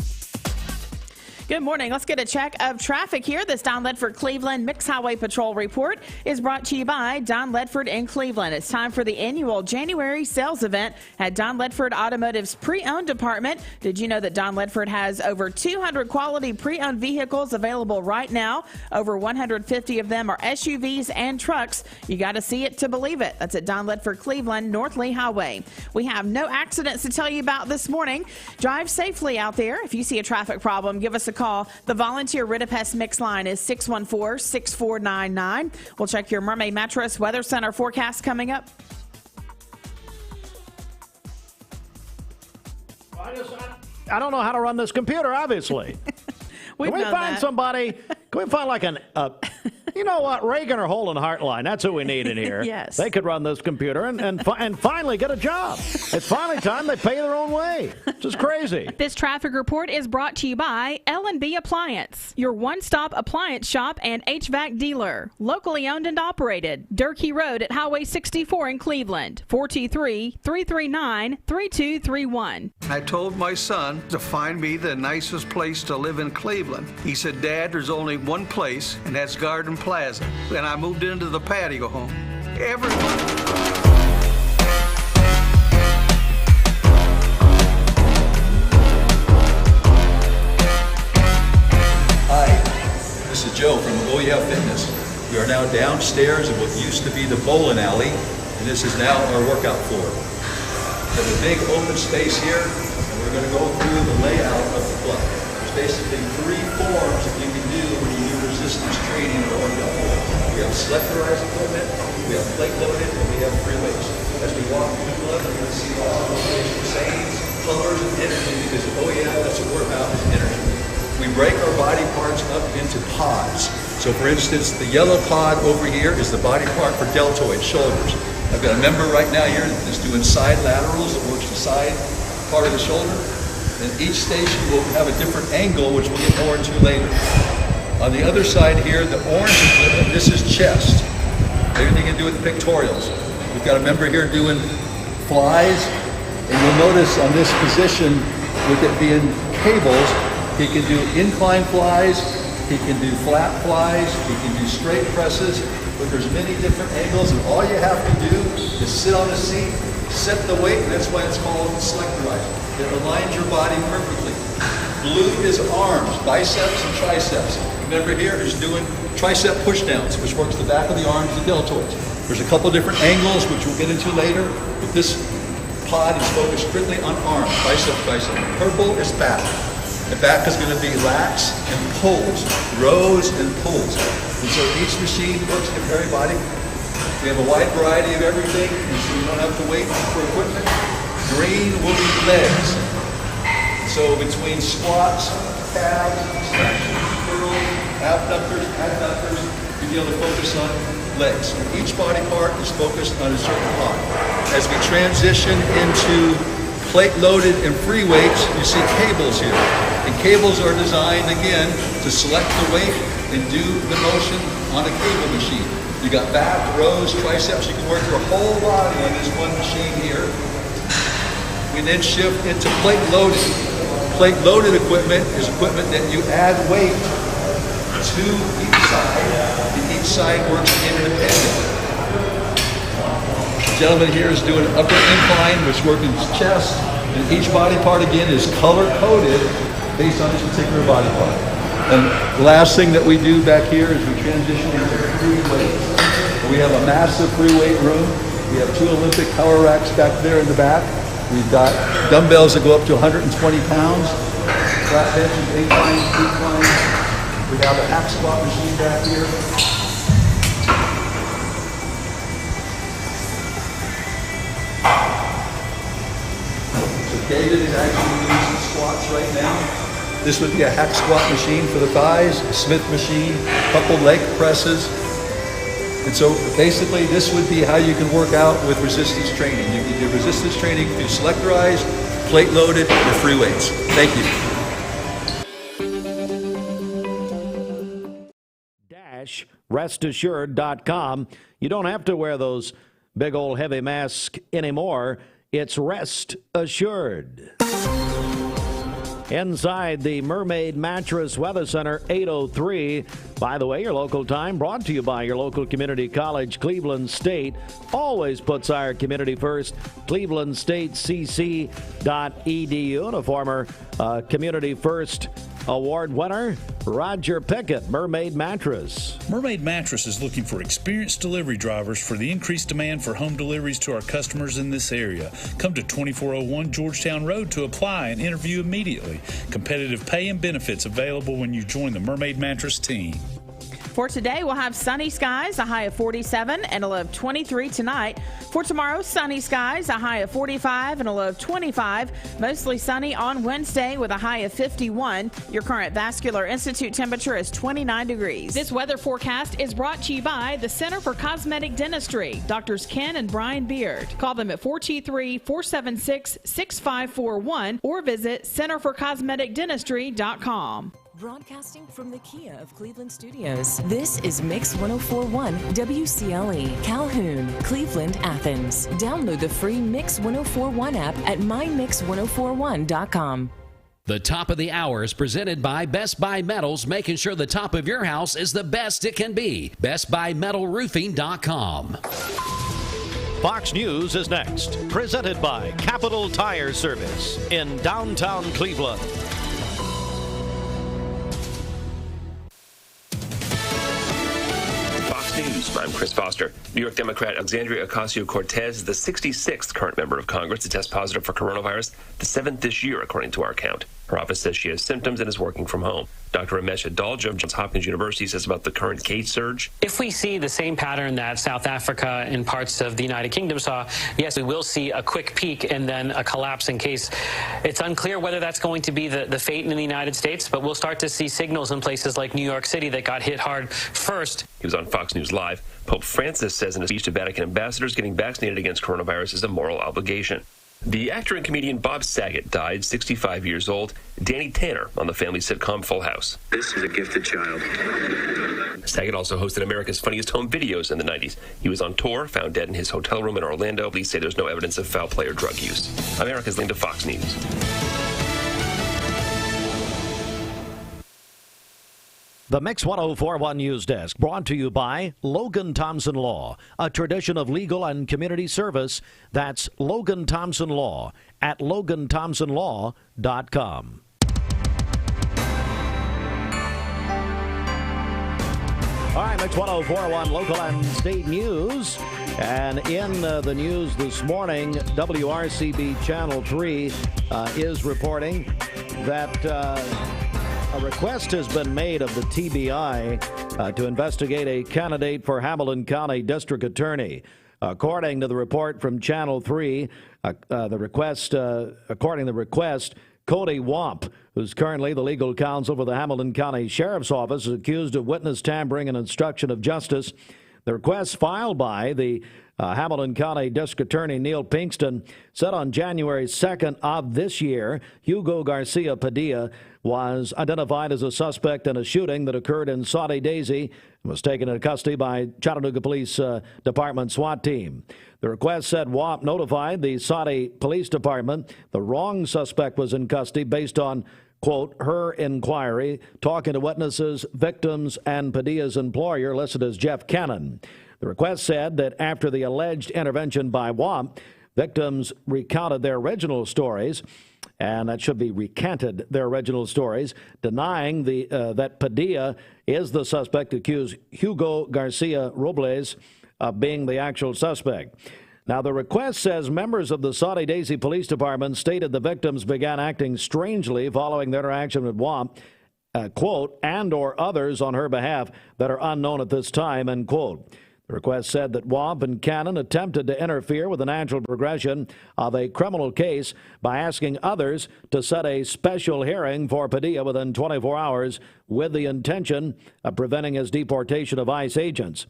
Good morning. Let's get a check of traffic here. This Don Ledford Cleveland Mixed Highway Patrol report is brought to you by Don Ledford in Cleveland. It's time for the annual January sales event at Don Ledford Automotive's pre-owned department. Did you know that Don Ledford has over 200 quality pre-owned vehicles available right now? Over 150 of them are SUVs and trucks. You got to see it to believe it. That's at Don Ledford Cleveland, North Lee Highway. We have no accidents to tell you about this morning. Drive safely out there. If you see a traffic problem, give us a call. The volunteer Ritapest mix line is 614-6499. We'll check your Mermaid Mattress Weather Center forecast coming up. I don't know how to run this computer, obviously. Can we find somebody? Can we find like you know what, Reagan or Holden Hartline? That's who we need in here. Yes. They could run this computer and finally get a job. It's finally time they pay their own way. It's just crazy. This traffic report is brought to you by L&B Appliance, your one-stop appliance shop and HVAC dealer. Locally owned and operated. Durkee Road at Highway 64 in Cleveland. 423-339-3231. I told my son to find me the nicest place to live in Cleveland. He said, Dad, there's only one place, and that's Garden Plaza. And I moved into the patio home. Hi, this is Joe from Oh Yeah Fitness. We are now downstairs in what used to be the bowling alley, and this is now our workout floor. We have a big open space here, and we're going to go through the layout of the club. There's basically 3 forms that you can do when you do resistance training or workout floor. We have selectorized equipment, we have plate loaded, and we have free weights. As we walk through the club, you're going to see lots of motivational sayings, colors, and energy, because oh yeah, that's what we're about, is energy. We break our body parts up into pods. So for instance, the yellow pod over here is the body part for deltoid, shoulders. I've got a member right now here that's doing side laterals, that works the side part of the shoulder. And each station will have a different angle, which we'll get more into later. On the other side here, the orange equipment, this is chest. Everything to do with the pectorials. We've got a member here doing flies, and you'll notice on this position, with it being cables, he can do incline flies, he can do flat flies, he can do straight presses, but there's many different angles, and all you have to do is sit on the seat, set the weight, and that's why it's called selectorized. It aligns your body perfectly. Blue is arms, biceps and triceps. Remember here is doing tricep pushdowns, which works the back of the arms, the deltoids. There's a couple different angles, which we'll get into later, but this pod is focused strictly on arms, bicep, tricep. Purple is back. The back is going to be lats and pulls, rows and pulls. And so each machine works with every body. We have a wide variety of everything, and so you don't have to wait for equipment. Green will be legs. So between squats, calves, extensions, curls, abductors, adductors, you'll be able to focus on legs. And each body part is focused on a certain pod. As we transition into plate-loaded and free weights, you see cables here. And cables are designed, again, to select the weight and do the motion on a cable machine. You got back, rows, triceps. You can work your whole body on this one machine here. We then shift into plate loaded. Plate loaded equipment is equipment that you add weight to each side, and each side works independently. The gentleman here is doing an upper incline, which works his chest, and each body part again is color coded based on this particular body part. And the last thing that we do back here is we transition into free weights. We have a massive free weight room. We have 2 Olympic power racks back there in the back. We've got dumbbells that go up to 120 pounds, flat benches, inclines, declines. We have a hack squat machine back here. So David is actually doing some squats right now. This would be a hack squat machine for the thighs, a Smith machine, a couple leg presses. And so basically this would be how you can work out with resistance training. You can do resistance training through selectorized, plate loaded, or free weights. Thank you. restassured.com. You don't have to wear those big old heavy masks anymore. It's Rest Assured. inside the Mermaid Mattress Weather Center, 8:03. By the way, your local time brought to you by your local community college, Cleveland State. Always puts our community first. ClevelandStateCC.edu. And a former Community First Award winner, Roger Pickett, Mermaid Mattress. Mermaid Mattress is looking for experienced delivery drivers for the increased demand for home deliveries to our customers in this area. Come to 2401 Georgetown Road to apply and interview immediately. Competitive pay and benefits available when you join the Mermaid Mattress team. For today, we'll have sunny skies, a high of 47 and a low of 23 tonight. For tomorrow, sunny skies, a high of 45 and a low of 25. Mostly sunny on Wednesday with a high of 51. Your current Vascular Institute temperature is 29 degrees. This weather forecast is brought to you by the Center for Cosmetic Dentistry, Drs. Ken and Brian Beard. Call them at 423-476-6541 or visit centerforcosmeticdentistry.com. Broadcasting from the Kia of Cleveland Studios, this is Mix 104.1 WCLE, Calhoun, Cleveland, Athens. Download the free Mix 104.1 app at mymix1041.com. The top of the hour is presented by Best Buy Metals, making sure the top of your house is the best it can be. BestBuyMetalRoofing.com. Fox News is next, presented by Capital Tire Service in downtown Cleveland. News. I'm Chris Foster. New York Democrat Alexandria Ocasio-Cortez is the 66th current member of Congress to test positive for coronavirus, the 7th this year, according to our count. Her office says she has symptoms and is working from home. Dr. Ramesh Adalja of Johns Hopkins University says about the current case surge. If we see the same pattern that South Africa and parts of the United Kingdom saw, yes, we will see a quick peak and then a collapse in case. It's unclear whether that's going to be the fate in the United States, but we'll start to see signals in places like New York City that got hit hard first. He was on Fox News Live. Pope Francis says in a speech to Vatican ambassadors getting vaccinated against coronavirus is a moral obligation. The actor and comedian Bob Saget died, 65 years old. Danny Tanner on the family sitcom Full House. This is a gifted child. Saget also hosted America's Funniest Home Videos in the 90s. He was on tour, found dead in his hotel room in Orlando. Police say there's no evidence of foul play or drug use. America's linked to Fox News. The Mix 104.1 News Desk brought to you by Logan Thompson Law, a tradition of legal and community service. That's Logan Thompson Law at LoganThompsonLaw.com. All right, Mix 104.1 local and state news. And in the news this morning, WRCB Channel 3 is reporting that a request has been made of the TBI to investigate a candidate for Hamilton County District Attorney. According to the report from Channel 3, according to the request, Cody Wamp, who's currently the legal counsel for the Hamilton County Sheriff's Office, is accused of witness tampering and obstruction of justice. The request filed by the Hamilton County District Attorney Neil Pinkston said on January 2nd of this year, Hugo Garcia Padilla was identified as a suspect in a shooting that occurred in Saudi Daisy and was taken into custody by Chattanooga Police Department SWAT team. The request said WAP notified the Saudi Police Department the wrong suspect was in custody based on, quote, her inquiry, talking to witnesses, victims, and Padilla's employer listed as Jeff Cannon. The request said that after the alleged intervention by WAP, victims recounted their original stories, and that should be recanted, their original stories, denying that Padilla is the suspect, accused Hugo Garcia Robles of being the actual suspect. Now, the request says members of the Saudi Daisy Police Department stated the victims began acting strangely following their interaction with WAP, quote, and or others on her behalf that are unknown at this time, end quote. The request said that Wamp and Cannon attempted to interfere with the natural progression of a criminal case by asking others to set a special hearing for Padilla within 24 hours with the intention of preventing his deportation of ICE agents.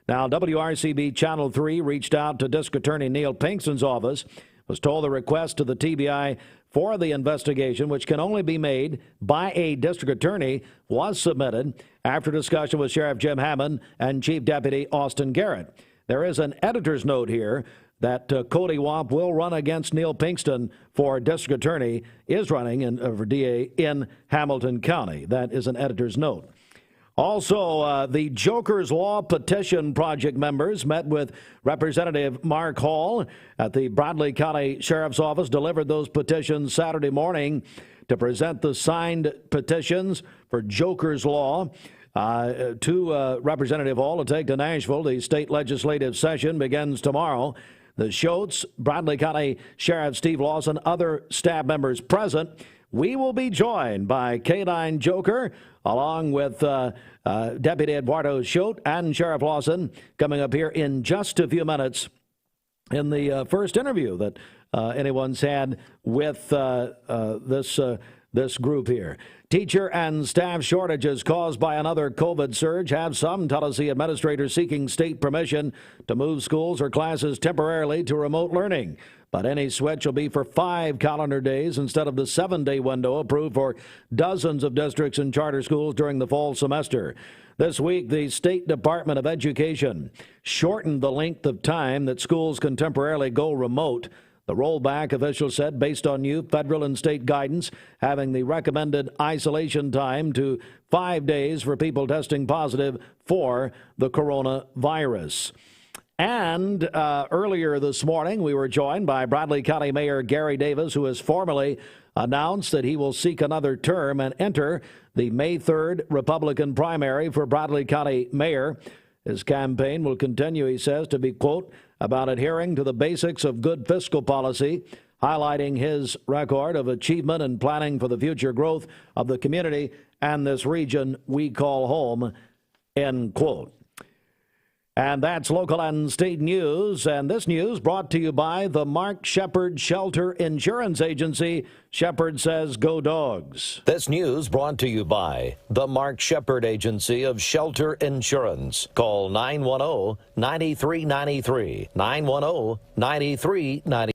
Now, WRCB Channel 3 reached out to District Attorney Neil Pinkston's office, was told the request to the TBI for the investigation, which can only be made by a district attorney, was submitted after discussion with Sheriff Jim Hammond and Chief Deputy Austin Garrett. There is an editor's note here that Cody Wamp will run against Neil Pinkston for district attorney, is running for DA in Hamilton County. That is an editor's note. Also, the Joker's Law Petition Project members met with Representative Mark Hall at the Bradley County Sheriff's Office, delivered those petitions Saturday morning to present the signed petitions for Joker's Law to Representative Hall to take to Nashville. The state legislative session begins tomorrow. The Choates, Bradley County Sheriff Steve Lawson, other staff members present. We will be joined by K9 Joker, along with Deputy Eduardo Choate and Sheriff Lawson, coming up here in just a few minutes in the first interview that anyone's had with this group here. Teacher and staff shortages caused by another COVID surge have some Tennessee administrators seeking state permission to move schools or classes temporarily to remote learning. But any switch will be for 5 calendar days instead of the 7-day window approved for dozens of districts and charter schools during the fall semester. This week, the State Department of Education shortened the length of time that schools can temporarily go remote. The rollback, officials said, based on new federal and state guidance, having the recommended isolation time to 5 days for people testing positive for the coronavirus. And earlier this morning, we were joined by Bradley County Mayor Gary Davis, who has formally announced that he will seek another term and enter the May 3rd Republican primary for Bradley County Mayor. His campaign will continue, he says, to be, quote, about adhering to the basics of good fiscal policy, highlighting his record of achievement and planning for the future growth of the community and this region we call home, end quote. And that's local and state news. And this news brought to you by the Mark Shepard Shelter Insurance Agency. Shepard says, go dogs. This news brought to you by the Mark Shepard Agency of Shelter Insurance. Call 910-9393. 910-9393.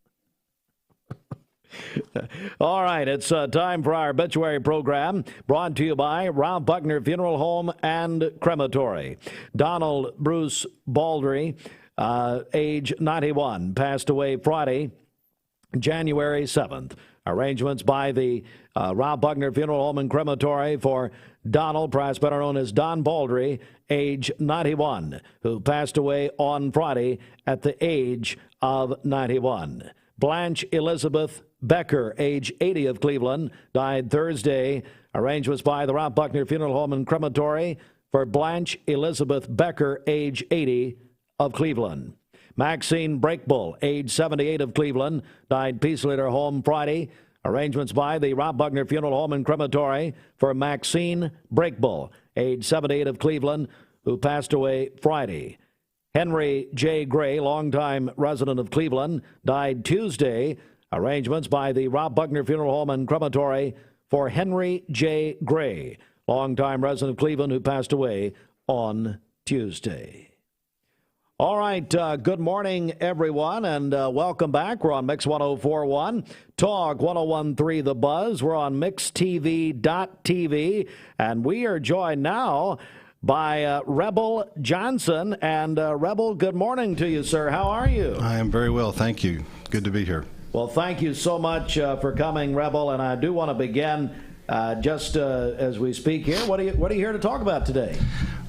All right, it's time for our obituary program, brought to you by Ralph Buckner Funeral Home and Crematory. Donald Bruce Baldry, age 91, passed away Friday, January 7th. Arrangements by the Ralph Buckner Funeral Home and Crematory for Donald, perhaps better known as Don Baldry, age 91, who passed away on Friday at the age of 91. Blanche Elizabeth Becker, age 80 of Cleveland, died Thursday. Arrangements by the Ralph Buckner Funeral Home and Crematory for Blanche Elizabeth Becker, age 80 of Cleveland. Maxine Breakbull, age 78 of Cleveland, died peacefully at her home Friday. Arrangements by the Ralph Buckner Funeral Home and Crematory for Maxine Breakbull, age 78 of Cleveland, who passed away Friday. Henry J. Gray, longtime resident of Cleveland, died Tuesday. Arrangements by the Ralph Buckner Funeral Home and Crematory for Henry J. Gray, longtime resident of Cleveland, who passed away on Tuesday. All right, good morning, everyone, and welcome back. We're on Mix 104.1, Talk 101.3 The Buzz. We're on MixTV.tv, and we are joined now by Rebble Johnson. And Rebble, good morning to you, sir. How are you? I am very well, thank you. Good to be here. Well, thank you so much for coming, Rebble. And I do want to begin just as we speak here. What are you here to talk about today?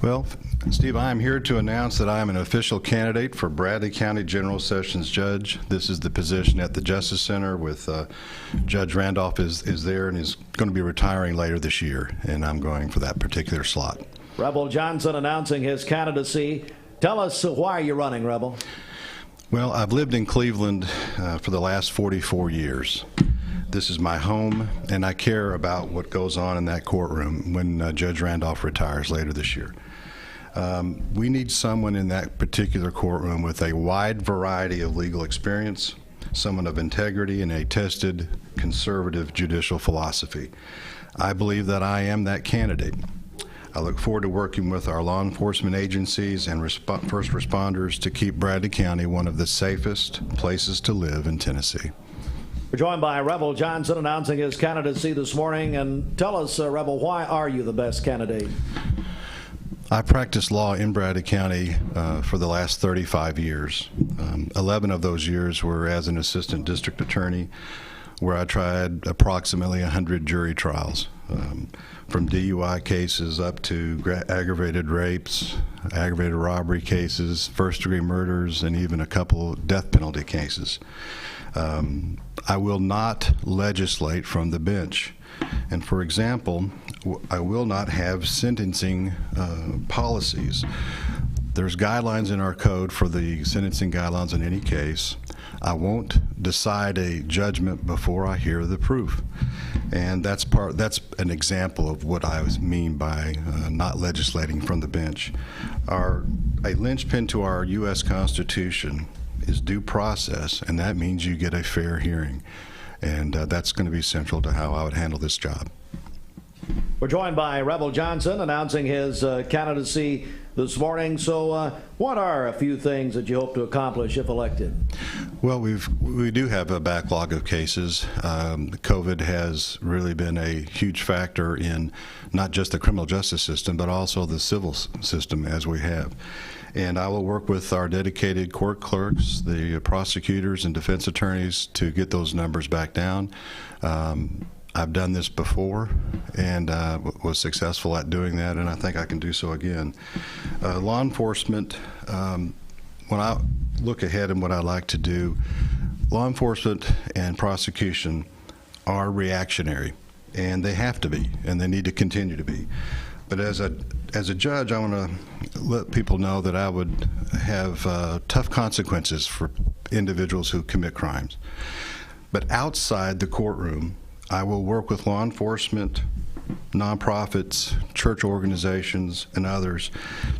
Well, Steve, I am here to announce that I am an official candidate for Bradley County General Sessions Judge. This is the position at the Justice Center with Judge Randolph is there and is going to be retiring later this year, and I'm going for that particular slot. Rebble Johnson announcing his candidacy. Tell us why you're running, Rebble. Well, I've lived in Cleveland for the last 44 years. This is my home, and I care about what goes on in that courtroom when Judge Randolph retires later this year. We need someone in that particular courtroom with a wide variety of legal experience, someone of integrity, and a tested conservative judicial philosophy. I believe that I am that candidate. I look forward to working with our law enforcement agencies and first responders to keep Bradley County one of the safest places to live in Tennessee. We're joined by Rebble Johnson announcing his candidacy this morning. And tell us, Rebble, why are you the best candidate? I practiced law in Bradley County for the last 35 years. 11 of those years were as an assistant district attorney, where I tried approximately 100 jury trials, from DUI cases up to aggravated rapes, aggravated robbery cases, first-degree murders, and even a couple death penalty cases. I will not legislate from the bench. And for example, I will not have sentencing policies. There's guidelines in our code for the sentencing guidelines in any case. I won't decide a judgment before I hear the proof. And that's an example of what I mean by not legislating from the bench. A linchpin to our U.S. Constitution is due process, and that means you get a fair hearing. And that's going to be central to how I would handle this job. We're joined by Rebble Johnson announcing his candidacy this morning. So what are a few things that you hope to accomplish if elected? Well, we do have a backlog of cases. COVID has really been a huge factor in not just the criminal justice system, but also the civil system as we have. And I will work with our dedicated court clerks, the prosecutors and defense attorneys to get those numbers back down. I've done this before and was successful at doing that, and I think I can do so again. Law enforcement, when I look ahead and what I like to do, law enforcement and prosecution are reactionary, and they have to be, and they need to continue to be. But as a judge, I want to let people know that I would have tough consequences for individuals who commit crimes. But outside the courtroom, I will work with law enforcement, nonprofits, church organizations, and others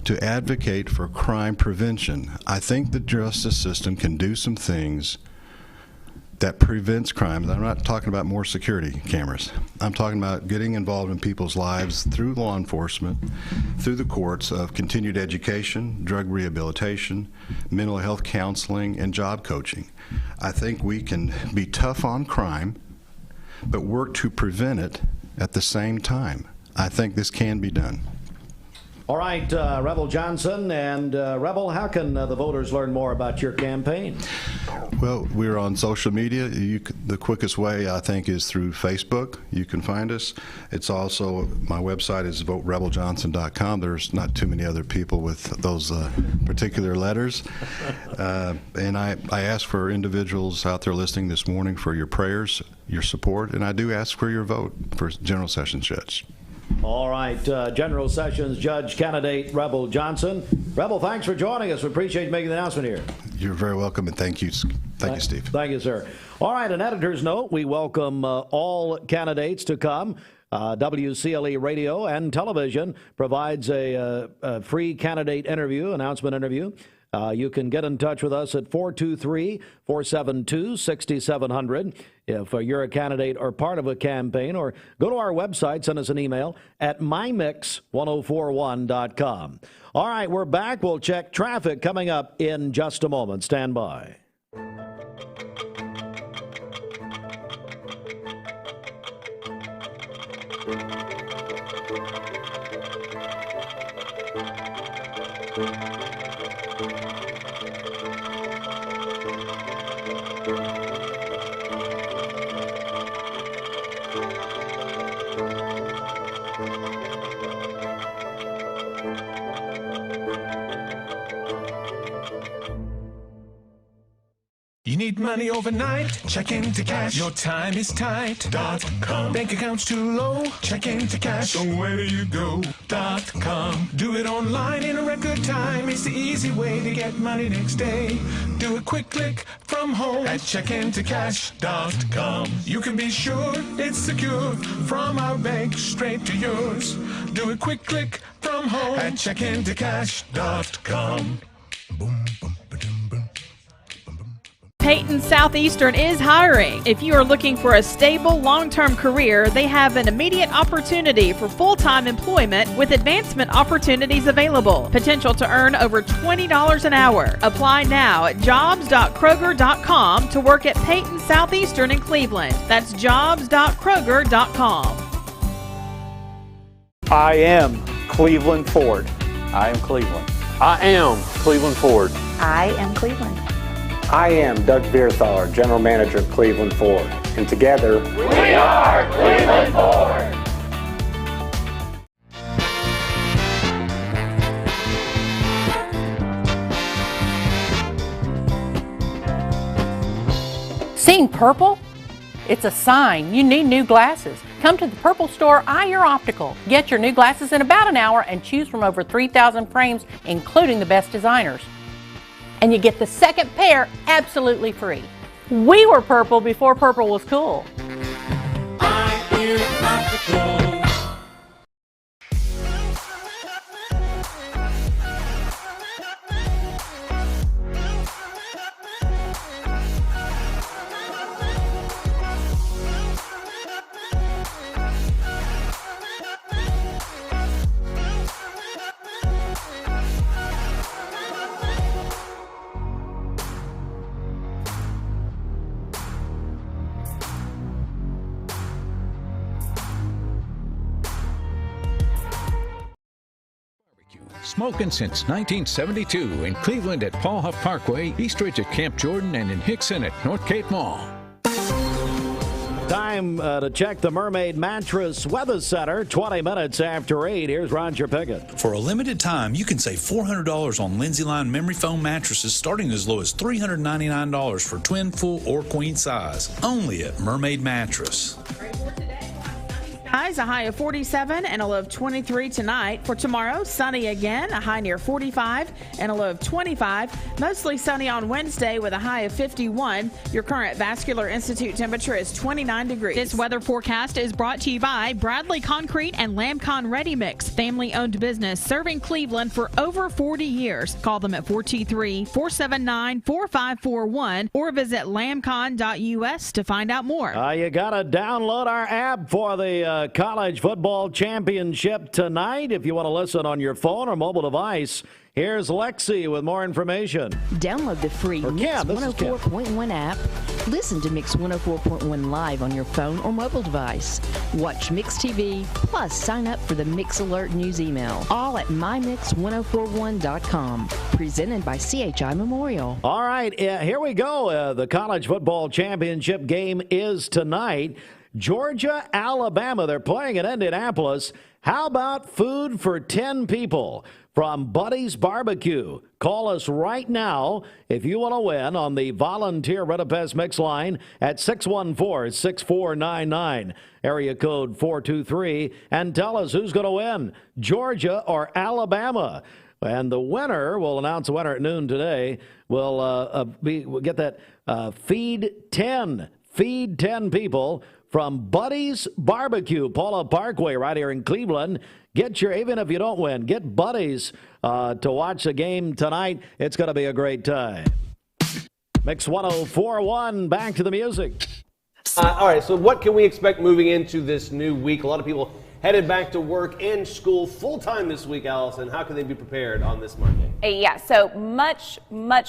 to advocate for crime prevention. I think the justice system can do some things that prevents crime. I'm not talking about more security cameras. I'm talking about getting involved in people's lives through law enforcement, through the courts, of continued education, drug rehabilitation, mental health counseling, and job coaching. I think we can be tough on crime, but work to prevent it at the same time. I think this can be done. All right, Rebble Johnson. And Rebble, how can the voters learn more about your campaign? Well, we're on social media. The quickest way, I think, is through Facebook. You can find us. It's also, my website is voterebblejohnson.com. There's not too many other people with those particular letters. And I ask for individuals out there listening this morning for your prayers, your support, and I do ask for your vote for General Sessions Judge. All right, General Sessions Judge candidate Rebble Johnson. Rebble, thanks for joining us. We appreciate you making the announcement here. You're very welcome, and thank you. Thank you, Steve. Thank you, sir. All right, an editor's note. We welcome all candidates to come. WCLE Radio and Television provides a free candidate interview, announcement interview. You can get in touch with us at 423-472-6700 if you're a candidate or part of a campaign, or go to our website, send us an email at mymix1041.com. All right, we're back. We'll check traffic coming up in just a moment. Stand by. You need money overnight? Check into cash. Your time is tight. .com. Bank accounts too low? Check into cash. So where do you go? .com. Do it online in a record time. It's the easy way to get money next day. Do a quick click from home at checkintocash.com. You can be sure it's secure from our bank straight to yours. Do a quick click from home at checkintocash.com. Boom, boom, ba-dum, boom. Peyton Southeastern is hiring. If you are looking for a stable, long-term career, they have an immediate opportunity for full-time employment with advancement opportunities available. Potential to earn over $20 an hour. Apply now at jobs.kroger.com to work at Peyton Southeastern in Cleveland. That's jobs.kroger.com. I am Cleveland Ford. I am Cleveland. I am Cleveland Ford. I am Cleveland. I am Doug Vierthaler, General Manager of Cleveland Ford. And together, we are Cleveland Ford. Seeing purple? It's a sign you need new glasses. Come to the Purple Store, Eye Your Optical. Get your new glasses in about an hour and choose from over 3,000 frames, including the best designers. And you get the second pair absolutely free. We were purple before purple was cool. Eye Your Optical. Smoking since 1972 in Cleveland at Paul Huff Parkway, Eastridge at Camp Jordan, and in Hickson at North Cape Mall. Time to check the Mermaid Mattress Weather Center. 20 minutes after 8. Here's Roger Pickett. For a limited time, you can save $400 on Lindsay Line memory foam mattresses starting as low as $399 for twin, full, or queen size. Only at Mermaid Mattress. Highs, a high of 47 and a low of 23 tonight. For tomorrow, sunny again, a high near 45 and a low of 25. Mostly sunny on Wednesday with a high of 51. Your current Vascular Institute temperature is 29 degrees. This weather forecast is brought to you by Bradley Concrete and Lamcon Ready Mix, family-owned business serving Cleveland for over 40 years. Call them at 423-479-4541 or visit lamcon.us to find out more. You got to download our app for the College Football Championship tonight. If you want to listen on your phone or mobile device, here's Lexi with more information. Download the free Mix 104.1 app. Listen to Mix 104.1 live on your phone or mobile device. Watch Mix TV, plus sign up for the Mix Alert News email. All at mymix1041.com. Presented by CHI Memorial. All right, here we go. The College Football Championship game is tonight. Georgia, Alabama, they're playing in Indianapolis. How about food for 10 people from Buddy's Barbecue? Call us right now if you want to win on the Volunteer Redipest Mix line at 614-6499, area code 423, and tell us who's going to win, Georgia or Alabama. And the winner, we'll announce the winner at noon today, we'll get that Feed 10 people from Buddy's Barbecue, Paula Parkway, right here in Cleveland. Get your, even if you don't win, get Buddy's to watch the game tonight. It's going to be a great time. Mix 104.1, back to the music. All right, so what can we expect moving into this new week? A lot of people headed back to work and school full-time this week, Allison. How can they be prepared on this Monday? Yeah, so much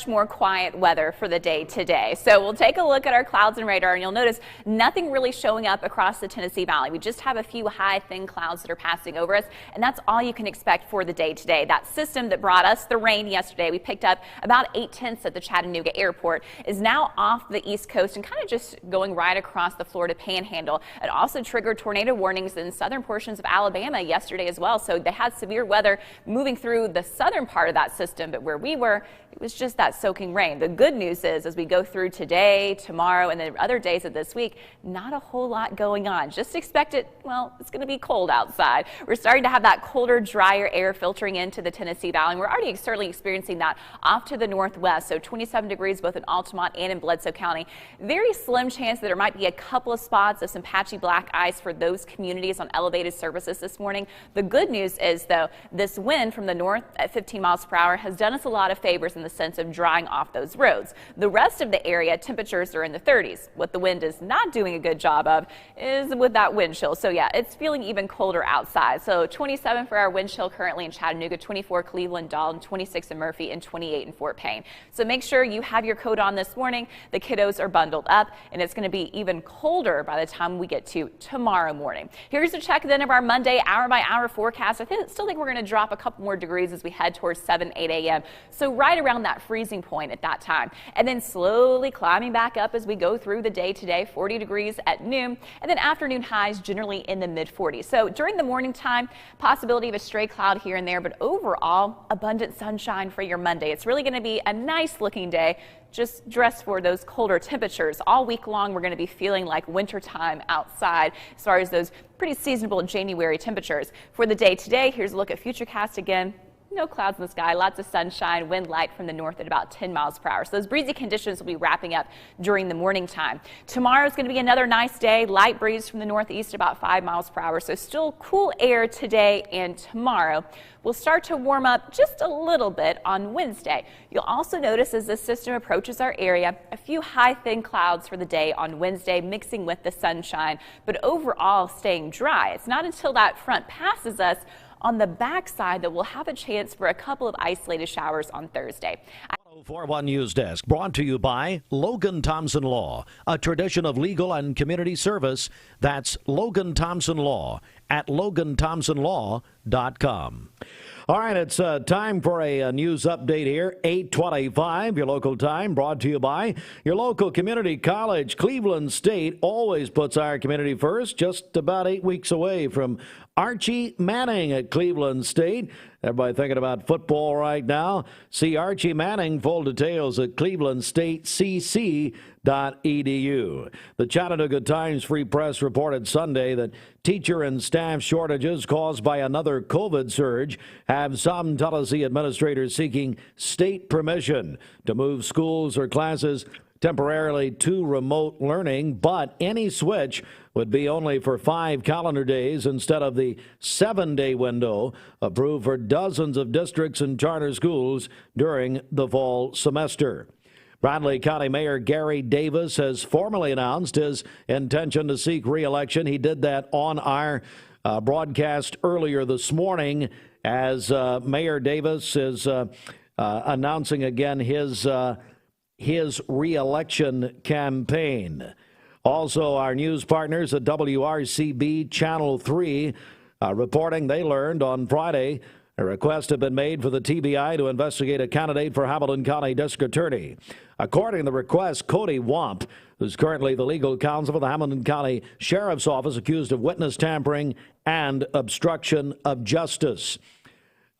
more quiet weather for the day today. So we'll take a look at our clouds and radar, and you'll notice nothing really showing up across the Tennessee Valley. We just have a few high, thin clouds that are passing over us, and that's all you can expect for the day today. That system that brought us the rain yesterday, we picked up about 8/10 at the Chattanooga airport, is now off the East Coast and kind of just going right across the Florida Panhandle. It also triggered tornado warnings in southern portions of Alabama yesterday as well. So they had severe weather moving through the southern part of that system, but where we were, it was just that soaking rain. The good news is, as we go through today, tomorrow, and the other days of this week, not a whole lot going on. Just expect it, well, it's going to be cold outside. We're starting to have that colder, drier air filtering into the Tennessee Valley, and we're already certainly experiencing that off to the northwest. So 27 degrees both in Altamont and in Bledsoe County. Very slim chance that there might be a couple of spots of some patchy black ice for those communities on elevated services this morning. The good news is, though, this wind from the north at 15 miles per hour has done us a lot of favors in in the sense of drying off those roads. The rest of the area, temperatures are in the 30s. What the wind is not doing a good job of is with that wind chill. So yeah, it's feeling even colder outside. So 27 for our wind chill currently in Chattanooga, 24 Cleveland, Dalton, 26 in Murphy, and 28 in Fort Payne. So make sure you have your coat on this morning. The kiddos are bundled up, and it's going to be even colder by the time we get to tomorrow morning. Here's a check then of our Monday hour-by-hour forecast. Still think we're going to drop a couple more degrees as we head towards 7, 8 a.m. So right around that freezing point at that time. And then slowly climbing back up as we go through the day today, 40 degrees at noon, and then afternoon highs generally in the mid-40s. So during the morning time, possibility of a stray cloud here and there, but overall, abundant sunshine for your Monday. It's really going to be a nice looking day. Just dress for those colder temperatures. All week long, we're going to be feeling like wintertime outside as far as those pretty seasonable January temperatures. For the day today, here's a look at Futurecast again. No clouds in the sky, lots of sunshine, wind light from the north at about 10 miles per hour. So those breezy conditions will be wrapping up during the morning time. Tomorrow is going to be another nice day, light breeze from the northeast about 5 miles per hour. So still cool air today and tomorrow. We'll start to warm up just a little bit on Wednesday. You'll also notice as this system approaches our area, a few high thin clouds for the day on Wednesday mixing with the sunshine, but overall staying dry. It's not until that front passes us on the backside that we'll have a chance for a couple of isolated showers on Thursday. 1041 News Desk, brought to you by Logan Thompson Law, a tradition of legal and community service. That's Logan Thompson Law at LoganThompsonLaw.com. All right, it's time for a news update here, 8:25, your local time, brought to you by your local community college. Cleveland State always puts our community first, just about 8 weeks away from Archie Manning at Cleveland State. Everybody thinking about football right now? See Archie Manning, full details at clevelandstatecc.edu. The Chattanooga Times Free Press reported Sunday that teacher and staff shortages caused by another COVID surge have some Tennessee administrators seeking state permission to move schools or classes temporarily to remote learning, but any switch would be only for 5 calendar days instead of the 7-day window approved for dozens of districts and charter schools during the fall semester. Bradley County Mayor Gary Davis has formally announced his intention to seek re-election. He did that on our broadcast earlier this morning as Mayor Davis is announcing again his re-election campaign. Also, our news partners at WRCB Channel 3 reporting they learned on Friday a request had been made for the TBI to investigate a candidate for Hamilton County District Attorney. According to the request, Cody Wamp, who's currently the legal counsel for the Hamilton County Sheriff's Office, accused of witness tampering and obstruction of justice.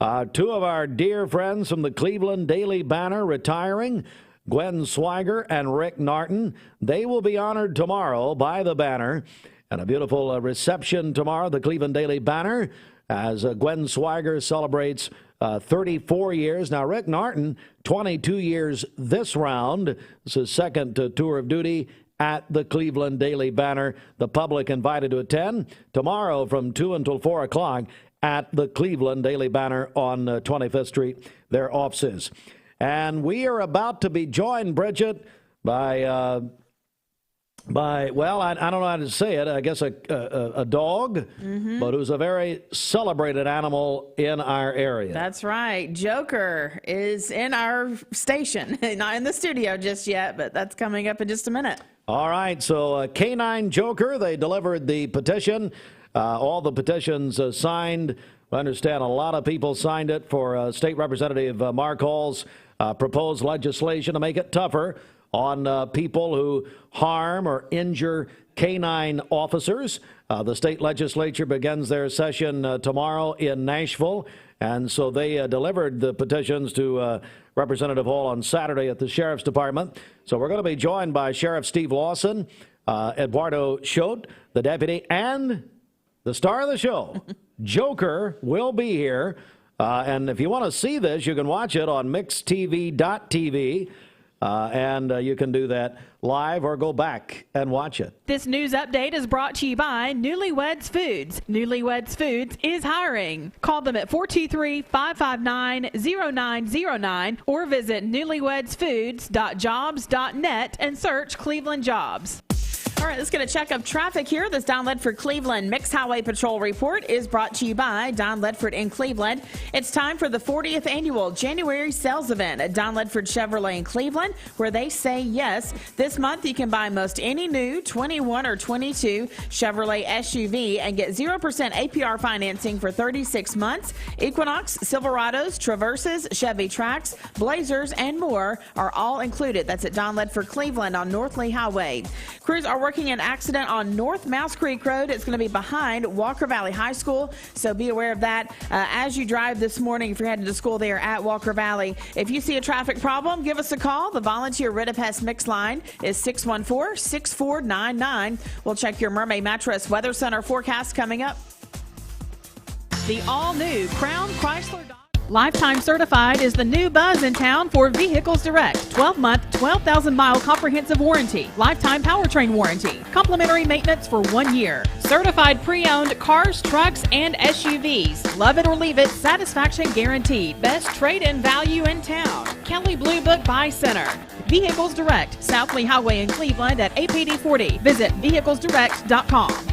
2 of our dear friends from the Cleveland Daily Banner retiring, Gwen Swiger and Rick Narton. They will be honored tomorrow by the Banner. And a beautiful reception tomorrow, the Cleveland Daily Banner, as Gwen Swiger celebrates 34 years. Now, Rick Narton, 22 years this round. This is his second tour of duty at the Cleveland Daily Banner. The public invited to attend tomorrow from 2 until 4 o'clock at the Cleveland Daily Banner on 25th Street, their offices. And we are about to be joined, Bridget, by well, I don't know how to say it. I guess a dog, but who's a very celebrated animal in our area. That's right. Joker is in our station. Not in the studio just yet, but that's coming up in just a minute. All right. So Canine Joker, they delivered the petition. All the petitions signed. I understand a lot of people signed it for State Representative Mark Hall's proposed legislation to make it tougher on people who harm or injure canine officers. The state legislature begins their session tomorrow in Nashville, and so they delivered the petitions to Representative Hall on Saturday at the Sheriff's Department. So we're going to be joined by Sheriff Steve Lawson, Eduardo Choate, the deputy, and the star of the show, Joker, will be here. And if you want to see this, you can watch it on mixtv.tv. And you can do that live or go back and watch it. This news update is brought to you by Newlyweds Foods. Newlyweds Foods is hiring. Call them at 423-559-0909 or visit newlywedsfoods.jobs.net and search Cleveland Jobs. All right, let's get a check of traffic here. This Don Ledford Cleveland Mixed Highway Patrol report is brought to you by Don Ledford in Cleveland. It's time for the 40th annual January sales event at Don Ledford Chevrolet in Cleveland, where they say yes. This month, you can buy most any new 21 or 22 Chevrolet SUV and get 0% APR financing for 36 months. Equinox, Silverados, Traverses, Chevy Trax, Blazers, and more are all included. That's at Don Ledford Cleveland on North Lee Highway. Crews are working an accident on North Mouse Creek Road. It's going to be behind Walker Valley High School, so be aware of that as you drive this morning if you're heading to school there at Walker Valley. If you see a traffic problem, give us a call. The volunteer Ridipest Mix line is 614-6499. We'll check your Mermaid Mattress Weather Center forecast coming up. The all-new Crown Chrysler Lifetime Certified is the new buzz in town for Vehicles Direct. 12-month, 12,000-mile comprehensive warranty. Lifetime powertrain warranty. Complimentary maintenance for 1 year. Certified pre-owned cars, trucks, and SUVs. Love it or leave it, satisfaction guaranteed. Best trade-in value in town. Kelly Blue Book Buy Center. Vehicles Direct, South Lee Highway in Cleveland at APD 40. Visit vehiclesdirect.com.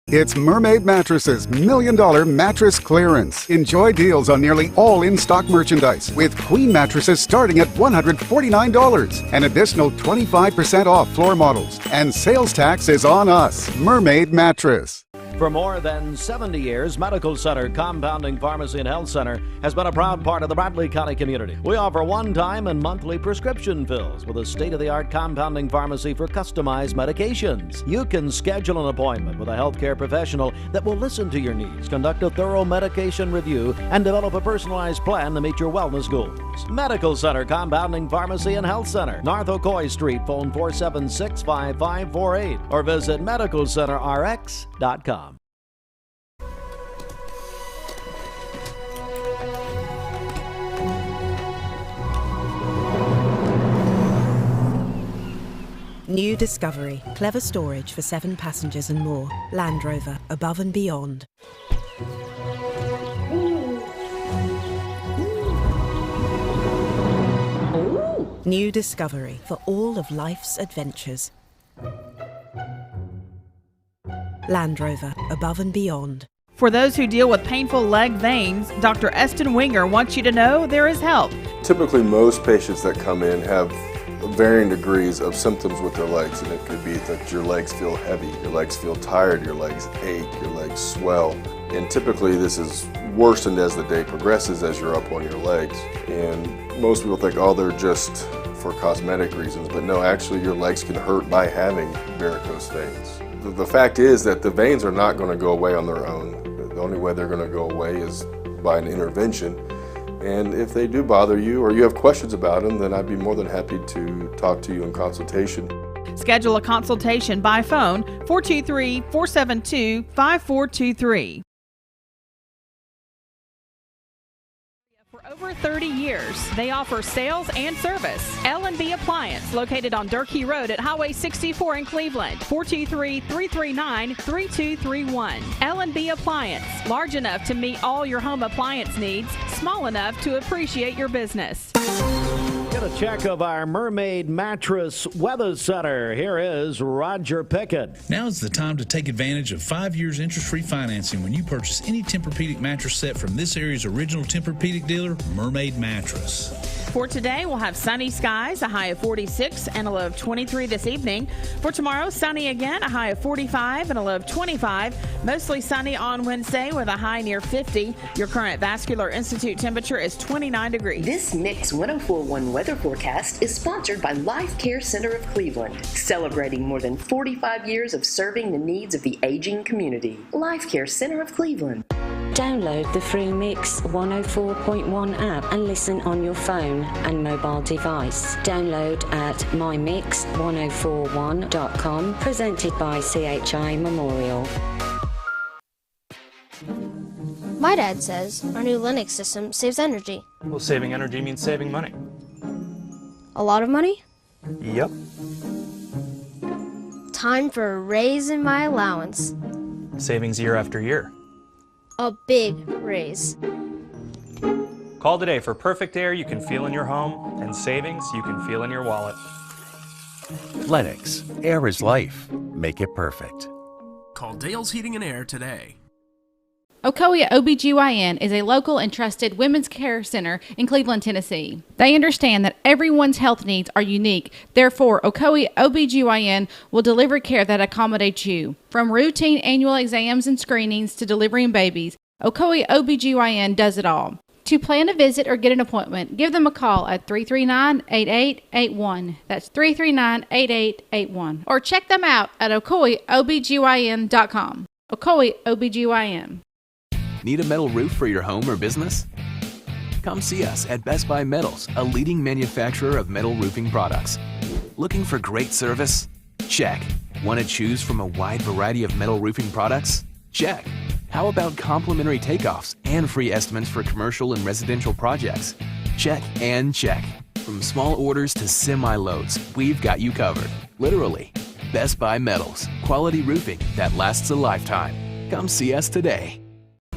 It's Mermaid Mattresses $1 Million Mattress Clearance. Enjoy deals on nearly all in-stock merchandise with queen mattresses starting at $149. An additional 25% off floor models. And sales tax is on us. Mermaid Mattress. For more than 70 years, Medical Center Compounding Pharmacy and Health Center has been a proud part of the Bradley County community. We offer one-time and monthly prescription fills with a state-of-the-art compounding pharmacy for customized medications. You can schedule an appointment with a healthcare professional that will listen to your needs, conduct a thorough medication review, and develop a personalized plan to meet your wellness goals. Medical Center Compounding Pharmacy and Health Center, North Ocoee Street, phone 476-5548, or visit medicalcenterrx.com. New Discovery. Clever storage for 7 passengers and more. Land Rover. Above and beyond. New Discovery. For all of life's adventures. Land Rover. Above and beyond. For those who deal with painful leg veins, Dr. Eston Winger wants you to know there is help. Typically, most patients that come in have varying degrees of symptoms with their legs, and it could be that your legs feel heavy, your legs feel tired, your legs ache, your legs swell, and typically this is worsened as the day progresses as you're up on your legs. And most people think, oh, they're just for cosmetic reasons, but no, actually your legs can hurt by having varicose veins. The fact is that the veins are not going to go away on their own. The only way they're going to go away is by an intervention. And if they do bother you or you have questions about them, then I'd be more than happy to talk to you in consultation. Schedule a consultation by phone 423-472-5423. For over 30 years, they offer sales and service. L&B Appliance, located on Durkee Road at Highway 64 in Cleveland. 423-339-3231. L&B Appliance, large enough to meet all your home appliance needs, small enough to appreciate your business. Get a check of our Mermaid Mattress Weather Center. Here is Roger Pickett. Now is the time to take advantage of 5 years interest-free financing when you purchase any Tempur-Pedic mattress set from this area's original Tempur-Pedic dealer, Mermaid Mattress. For today, we'll have sunny skies, a high of 46 and a low of 23 this evening. For tomorrow, sunny again, a high of 45 and a low of 25. Mostly sunny on Wednesday with a high near 50. Your current Vascular Institute temperature is 29 degrees. This Mix 104.1 weather forecast is sponsored by Life Care Center of Cleveland, celebrating more than 45 years of serving the needs of the aging community. Life Care Center of Cleveland. Download the free Mix 104.1 app and listen on your phone and mobile device. Download at mymix1041.com, presented by CHI Memorial. My dad says our new Linux system saves energy. Well, saving energy means saving money. A lot of money? Yep. Time for a raise in my allowance. Savings year after year. A big raise. Call today for perfect air you can feel in your home and savings you can feel in your wallet. Lennox, air is life. Make it perfect. Call Dale's Heating and Air today. Ocoee OBGYN is a local and trusted women's care center in Cleveland, Tennessee. They understand that everyone's health needs are unique. Therefore, Ocoee OBGYN will deliver care that accommodates you. From routine annual exams and screenings to delivering babies, Ocoee OBGYN does it all. To plan a visit or get an appointment, give them a call at 339-8881. That's 339-8881. Or check them out at ocoeeobgyn.com. Ocoee OBGYN. Need a metal roof for your home or business? Come see us at Best Buy Metals, a leading manufacturer of metal roofing products. Looking for great service? Check. Want to choose from a wide variety of metal roofing products? Check. How about complimentary takeoffs and free estimates for commercial and residential projects? Check and check. From small orders to semi-loads, we've got you covered. Literally. Best Buy Metals. Quality roofing that lasts a lifetime. Come see us today.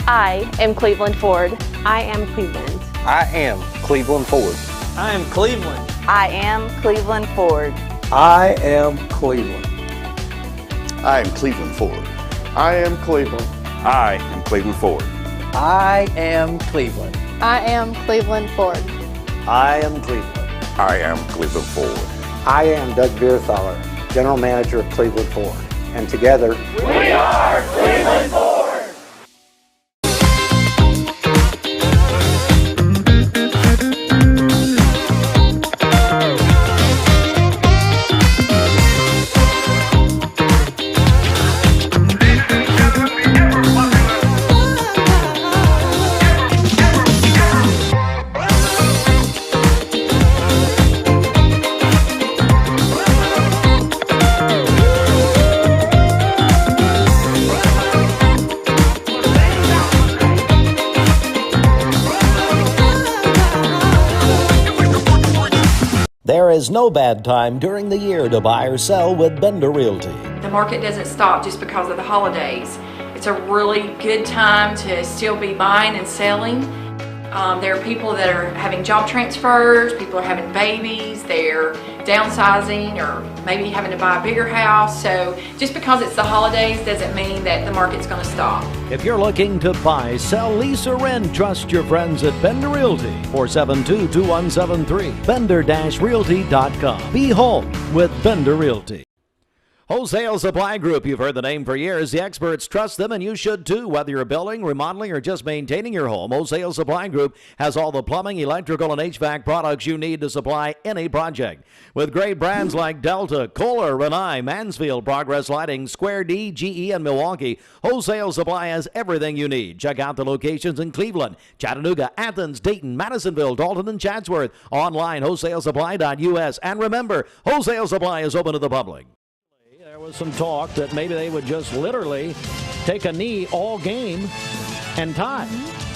I am Cleveland Ford. I am Cleveland. I am Cleveland Ford. I am Cleveland. I am Cleveland Ford. I am Cleveland. I am Cleveland Ford. I am Cleveland. I am Cleveland Ford. I am Cleveland. I am Cleveland Ford. I am Cleveland. I am Cleveland Ford. I am Doug Beerthaler, General Manager of Cleveland Ford. And together, we are Cleveland Ford. There is no bad time during the year to buy or sell with Bender Realty. The market doesn't stop just because of the holidays. It's a really good time to still be buying and selling. There are people that are having job transfers, people are having babies, they're downsizing or maybe having to buy a bigger house. So just because it's the holidays doesn't mean that the market's going to stop. If you're looking to buy, sell, lease, or rent, trust your friends at Bender Realty. 472-2173. Bender-Realty.com. Be home with Bender Realty. Wholesale Supply Group, you've heard the name for years. The experts trust them, and you should too. Whether you're building, remodeling, or just maintaining your home, Wholesale Supply Group has all the plumbing, electrical, and HVAC products you need to supply any project. With great brands like Delta, Kohler, Rinnai, Mansfield, Progress Lighting, Square D, GE, and Milwaukee, Wholesale Supply has everything you need. Check out the locations in Cleveland, Chattanooga, Athens, Dayton, Madisonville, Dalton, and Chatsworth. Online, wholesalesupply.us. And remember, Wholesale Supply is open to the public. There was some talk that maybe they would just literally take a knee all game and tie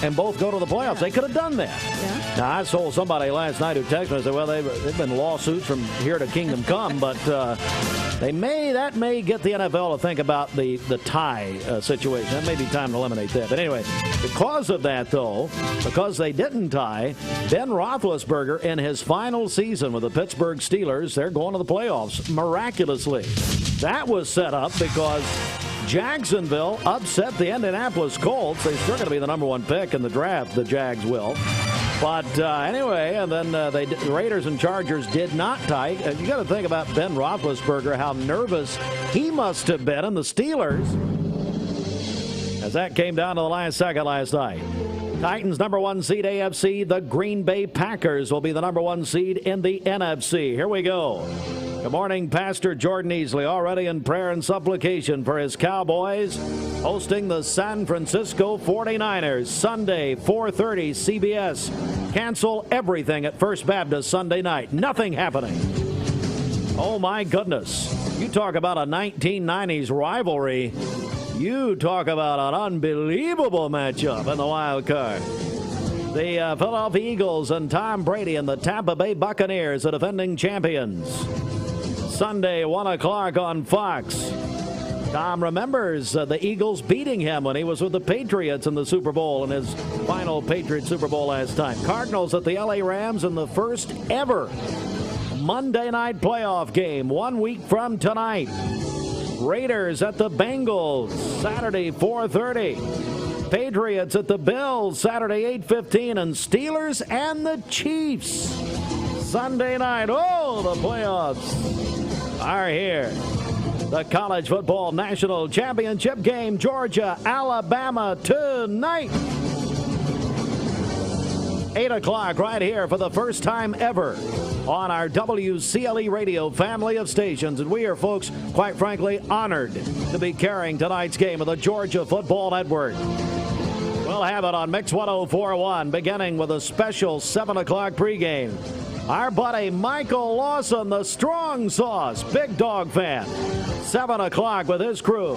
and both go to the playoffs. They could have done that. Yeah. Now, I told somebody last night who texted me and said, well, they've been lawsuits from here to kingdom come, but that may get the NFL to think about the tie situation. That may be time to eliminate that. But anyway, because of that, though, because they didn't tie, Ben Roethlisberger in his final season with the Pittsburgh Steelers, they're going to the playoffs miraculously. That was set up because Jacksonville upset the Indianapolis Colts. They're still going to be the number one pick in the draft, the Jags will. But anyway, and then the Raiders and Chargers did not tie. You got to think about Ben Roethlisberger, how nervous he must have been, and the Steelers, as that came down to the last second last night. Titans number one seed AFC. The Green Bay Packers will be the number one seed in the NFC. Here we go. Good morning, Pastor Jordan Easley, already in prayer and supplication for his Cowboys, hosting the San Francisco 49ers, Sunday, 4:30, CBS. Cancel everything at First Baptist Sunday night. Nothing happening. Oh, my goodness. You talk about a 1990s rivalry. You talk about an unbelievable matchup in the wild card. The Philadelphia Eagles and Tom Brady and the Tampa Bay Buccaneers, the defending champions. Sunday, 1 o'clock on Fox. Tom remembers the Eagles beating him when he was with the Patriots in the Super Bowl in his final Patriot Super Bowl last time. Cardinals at the LA Rams in the first ever Monday night playoff game 1 week from tonight. Raiders at the Bengals Saturday 4:30. Patriots at the Bills Saturday 8:15, and Steelers and the Chiefs Sunday night. Oh, the playoffs are here. The College Football National Championship game, Georgia, Alabama tonight. 8 o'clock right here for the first time ever on our WCLE radio family of stations. And we are, folks, quite frankly, honored to be carrying tonight's game of the Georgia Football Network. We'll have it on Mix 104.1, beginning with a special 7 o'clock pregame. Our buddy Michael Lawson, the Strong Sauce Big Dog fan, 7 o'clock with his crew.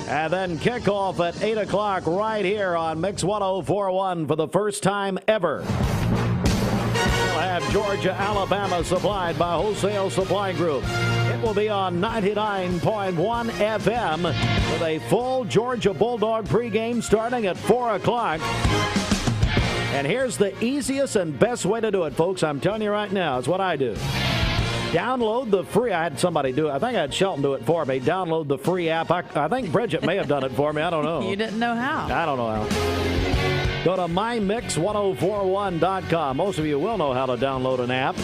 And then kickoff at 8 o'clock right here on Mix 104.1 for the first time ever. We'll have Georgia, Alabama supplied by Wholesale Supply Group. It will be on 99.1 FM with a full Georgia Bulldog pregame starting at 4 o'clock. And here's the easiest and best way to do it, folks. I'm telling you right now, it's what I do. Download the free, I had somebody do it. I think I had Shelton do it for me. Download the free app. I think Bridget may have done it for me. I don't know. You didn't know how. I don't know how. Go to mymix1041.com. Most of you will know how to download an app.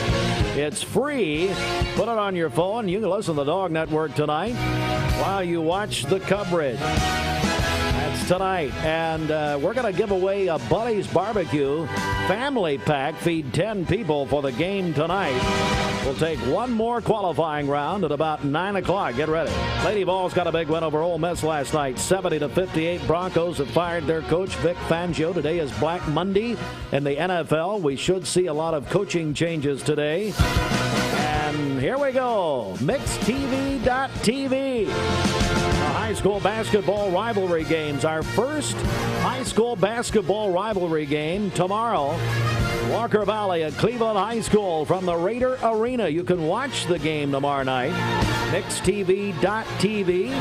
It's free. Put it on your phone. You can listen to the Dog Network tonight while you watch the coverage. That's tonight. And we're going to give away a Buddy's Barbecue family pack. Feed 10 people for the game tonight. We'll take one more qualifying round at about 9 o'clock. Get ready. Lady Vols got a big win over Ole Miss last night. 70-58. Broncos have fired their coach, Vic Fangio. Today is Black Monday in the NFL. We should see a lot of coaching changes today. And here we go. MixTV.tv. High school basketball rivalry games. Our first high school basketball rivalry game tomorrow. Walker Valley at Cleveland High School from the Raider Arena. You can watch the game tomorrow night. MixTV.tv.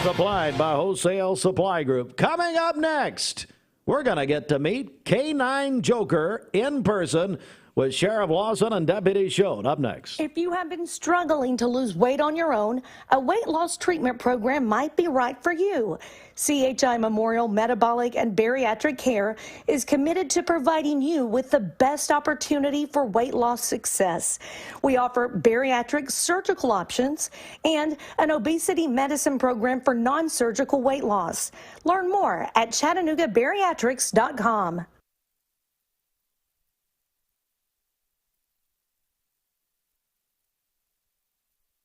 Supplied by Wholesale Supply Group. Coming up next, we're going to get to meet K9 Joker in person with Sheriff Lawson and Deputy Choate. Up next. If you have been struggling to lose weight on your own, a weight loss treatment program might be right for you. CHI Memorial Metabolic and Bariatric Care is committed to providing you with the best opportunity for weight loss success. We offer bariatric surgical options and an obesity medicine program for non-surgical weight loss. Learn more at ChattanoogaBariatrics.com.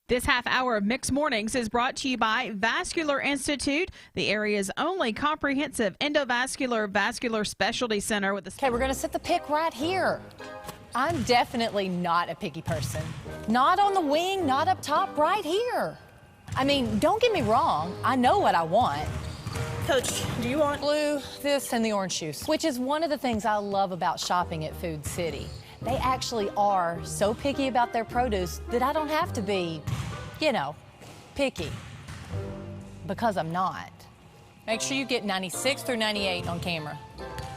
This half hour of Mixed Mornings is brought to you by Vascular Institute, the area's only comprehensive endovascular vascular specialty center with Okay, we're going to set the pick right here. I'm definitely not a picky person. Not on the wing, not up top, right here. I mean, don't get me wrong. I know what I want. Coach, do you want blue, this, and the orange shoes? Which is one of the things I love about shopping at Food City. They actually are so picky about their produce that I don't have to be, you know, picky. Because I'm not. Make sure you get 96 through 98 on camera. Focus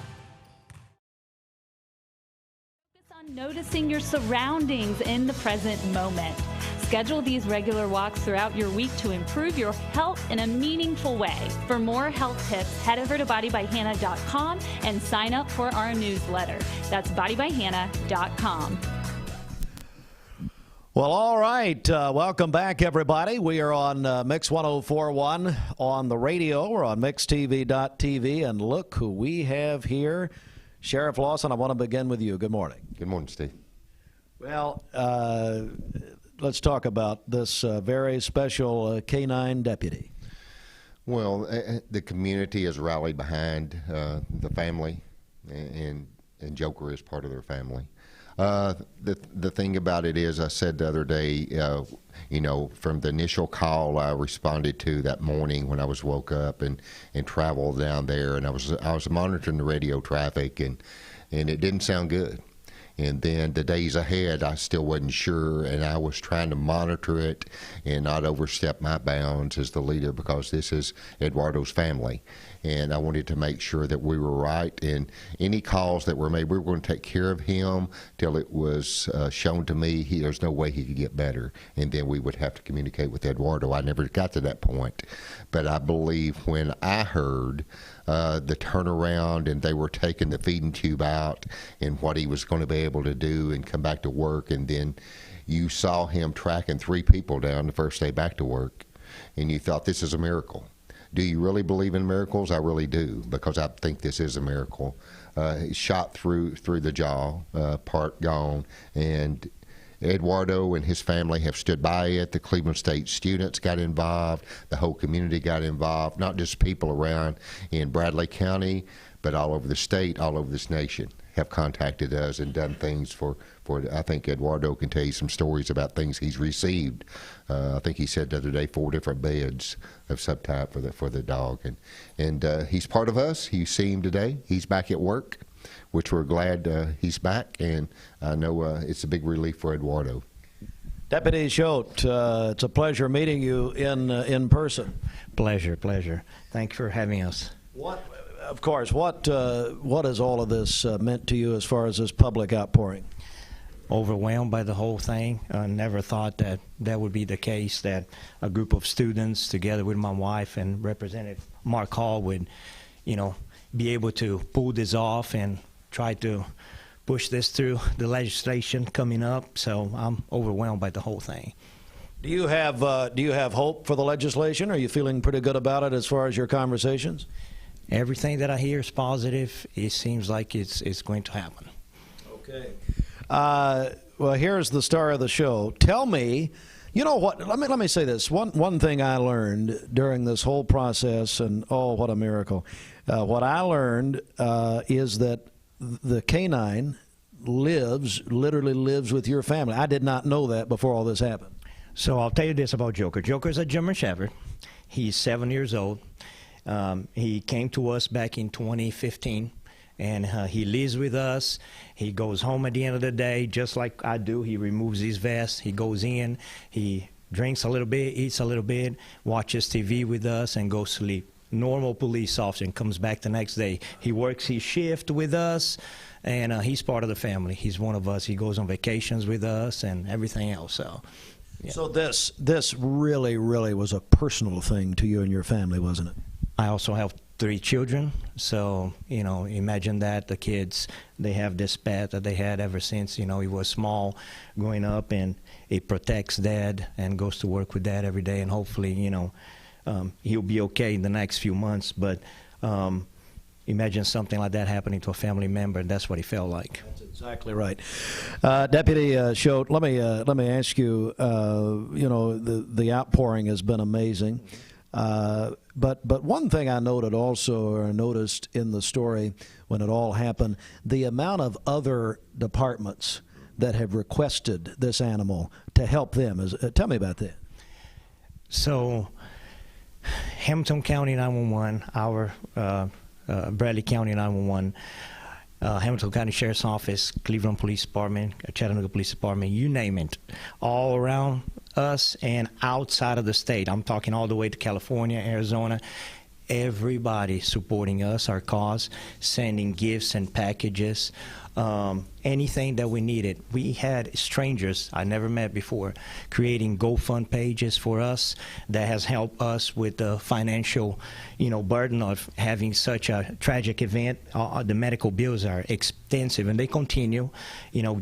on noticing your surroundings in the present moment. Schedule these regular walks throughout your week to improve your health in a meaningful way. For more health tips, head over to bodybyhannah.com and sign up for our newsletter. That's bodybyhannah.com. Well, all right. Welcome back, everybody. We are on Mix 104.1 on the radio. We're on MixTV.tv, and look who we have here. Sheriff Lawson, I want to begin with you. Good morning. Good morning, Steve. Well, let's talk about this very special K9 deputy. Well, the community has rallied behind the family, and Joker is part of their family. The thing about it is, I said the other day, From the initial call I responded to that morning when I was woke up and traveled down there, and I was monitoring the radio traffic, and it didn't sound good. And then the days ahead, I still wasn't sure, and I was trying to monitor it and not overstep my bounds as the leader, because this is Eduardo's family. And I wanted to make sure that we were right. And any calls that were made, we were going to take care of him till it was shown to me there's no way he could get better. And then we would have to communicate with Eduardo. I never got to that point. But I believe when I heard the turnaround and they were taking the feeding tube out and what he was going to be able to do and come back to work, and then you saw him tracking 3 people down the first day back to work, and you thought, this is a miracle. Do you really believe in miracles? I really do, because I think this is a miracle. Shot through the jaw, part gone, and Eduardo and his family have stood by it. The Cleveland State students got involved. The whole community got involved, not just people around in Bradley County, but all over the state, all over this nation have contacted us and done things for I think Eduardo can tell you some stories about things he's received. I think he said the other day 4 different beds of some type for the dog. And he's part of us. You see him today. He's back at work, which we're glad he's back, and I know it's a big relief for Eduardo. Deputy Choate, it's a pleasure meeting you in person. Pleasure. Thank you for having us. Of course, what has all of this meant to you as far as this public outpouring? Overwhelmed by the whole thing. I never thought that would be the case, that a group of students together with my wife and Representative Mark Hall would, be able to pull this off and try to push this through the legislation coming up. So I'm overwhelmed by the whole thing. Do you have hope for the legislation? Are you feeling pretty good about it as far as your conversations? Everything that I hear is positive. It seems like it's going to happen. Okay. Well, here's the star of the show. Tell me, what? Let me say this. One thing I learned during this whole process, and what a miracle! What I learned is that the canine literally lives with your family. I did not know that before all this happened. So I'll tell you this about Joker. Joker's a German Shepherd. He's 7 years old. He came to us back in 2015. And he lives with us. He goes home at the end of the day, just like I do. He removes his vest. He goes in. He drinks a little bit, eats a little bit, watches TV with us, and goes to sleep. Normal police officer, and comes back the next day. He works his shift with us, and he's part of the family. He's one of us. He goes on vacations with us and everything else. So, yeah. So this really was a personal thing to you and your family, wasn't it? I also have 3 children, so imagine that. The kids, they have this pet that they had ever since he was small growing up, and it protects Dad and goes to work with Dad every day, and hopefully he'll be okay in the next few months. But imagine something like that happening to a family member, and that's what he felt like. That's exactly right. Deputy Choate, let me ask you, the outpouring has been amazing. But one thing I noticed in the story when it all happened, the amount of other departments that have requested this animal to help them. Tell me about that. So Hamilton County 911, our Bradley County 911, Hamilton County Sheriff's Office, Cleveland Police Department, Chattanooga Police Department, you name it, all around us and outside of the state. I'm talking all the way to California, Arizona. Everybody supporting us, our cause, sending gifts and packages, anything that we needed. We had strangers I never met before creating GoFund pages for us. That has helped us with the financial, burden of having such a tragic event. The medical bills are extensive, and they continue.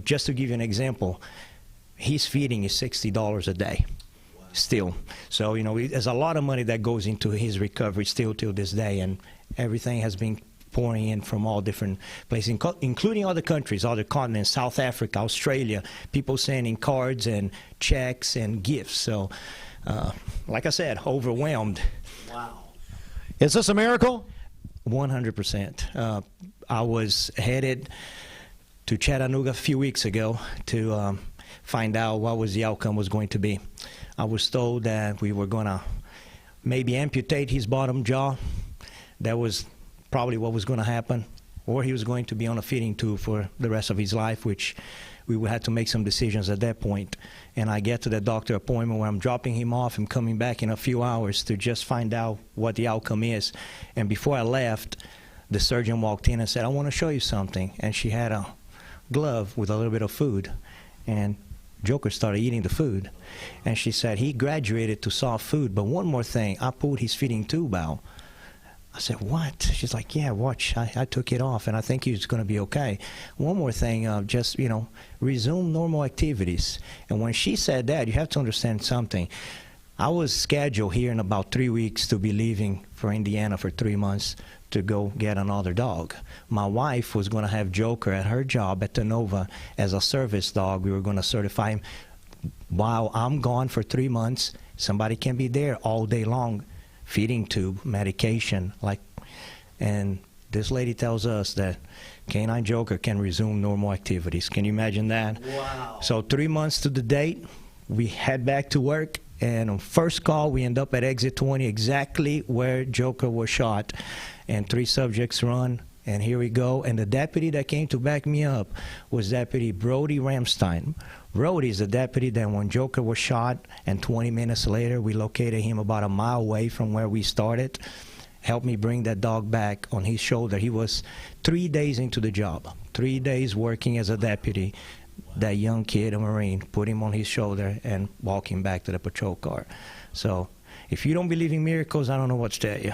Just to give you an example, his feeding is $60 a day. Still. So, there's a lot of money that goes into his recovery still till this day, and everything has been pouring in from all different places, including other countries, other continents, South Africa, Australia, people sending cards and checks and gifts. So, like I said, overwhelmed. Wow. Is this a miracle? 100%. I was headed to Chattanooga a few weeks ago to find out what was the outcome was going to be. I was told that we were going to maybe amputate his bottom jaw. That was probably what was going to happen. Or he was going to be on a feeding tube for the rest of his life, which we would have to make some decisions at that point. And I get to the doctor appointment where I'm dropping him off and coming back in a few hours to just find out what the outcome is. And before I left, the surgeon walked in and said, I want to show you something. And she had a glove with a little bit of food. And Joker started eating the food. And she said, he graduated to soft food, but one more thing, I pulled his feeding tube out. I said, what? She's like, yeah, watch, I took it off, and I think he's going to be okay. One more thing, just, you know, resume normal activities. And when she said that, you have to understand something. I was scheduled here in about 3 weeks to be leaving for Indiana for 3 months to go get another dog. My wife was going to have Joker at her job at Tenova as a service dog. We were going to certify him. While I'm gone for 3 months, somebody can be there all day long, feeding tube, medication, and this lady tells us that Canine Joker can resume normal activities. Can you imagine that? Wow. So 3 months to the date, we head back to work, and on first call, we end up at exit 20, exactly where Joker was shot, and 3 subjects run, and here we go. And the deputy that came to back me up was Deputy Brody Ramstein. Brody is the deputy that when Joker was shot, and 20 minutes later, we located him about a mile away from where we started, helped me bring that dog back on his shoulder. He was 3 days into the job, 3 days working as a deputy. That young kid, a Marine, put him on his shoulder and walk him back to the patrol car. So if you don't believe in miracles, I don't know what to tell you.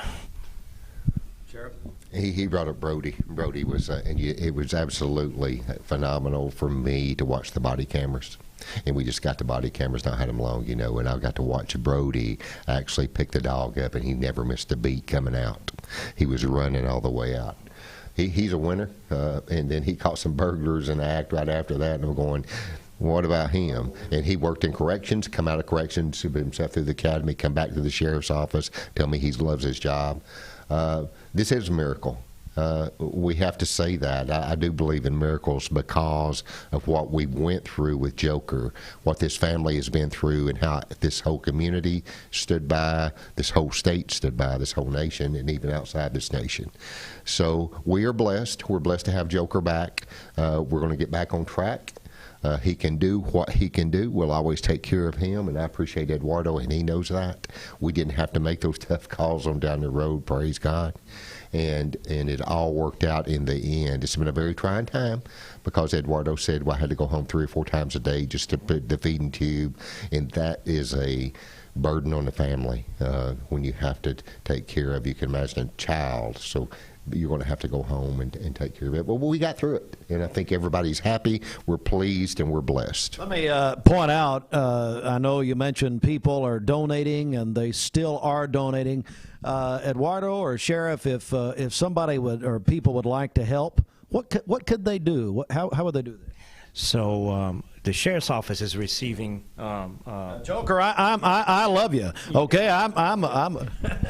Sheriff? He brought up Brody. Brody was, and it was absolutely phenomenal for me to watch the body cameras. And we just got the body cameras, not had them long, you know, and I got to watch Brody actually pick the dog up, and he never missed a beat coming out. He was running all the way out. He's a winner, and then he caught some burglars in the act right after that, and I'm going, what about him? And he worked in corrections, come out of corrections, put himself through the academy, come back to the sheriff's office, tell me he loves his job. This is a miracle. We have to say that. I do believe in miracles because of what we went through with Joker, what this family has been through, and how this whole community stood by, this whole state stood by, this whole nation, and even outside this nation. So we are blessed. We're blessed to have Joker back. We're going to get back on track. He can do what he can do. We'll always take care of him, and I appreciate Eduardo, and he knows that. We didn't have to make those tough calls on down the road, praise God. And it all worked out in the end. It's been a very trying time because Eduardo said, well, I had to go home 3 or 4 times a day just to put the feeding tube, and that is a burden on the family when you have to take care of, you can imagine, a child. So you're going to have to go home and take care of it. But we got through it, and I think everybody's happy, we're pleased, and we're blessed. Let me point out, I know you mentioned people are donating, and they still are donating. Eduardo or Sheriff, if somebody would or people would like to help, what could they do? How would they do that? So the sheriff's office is receiving. Joker, I love you. Okay,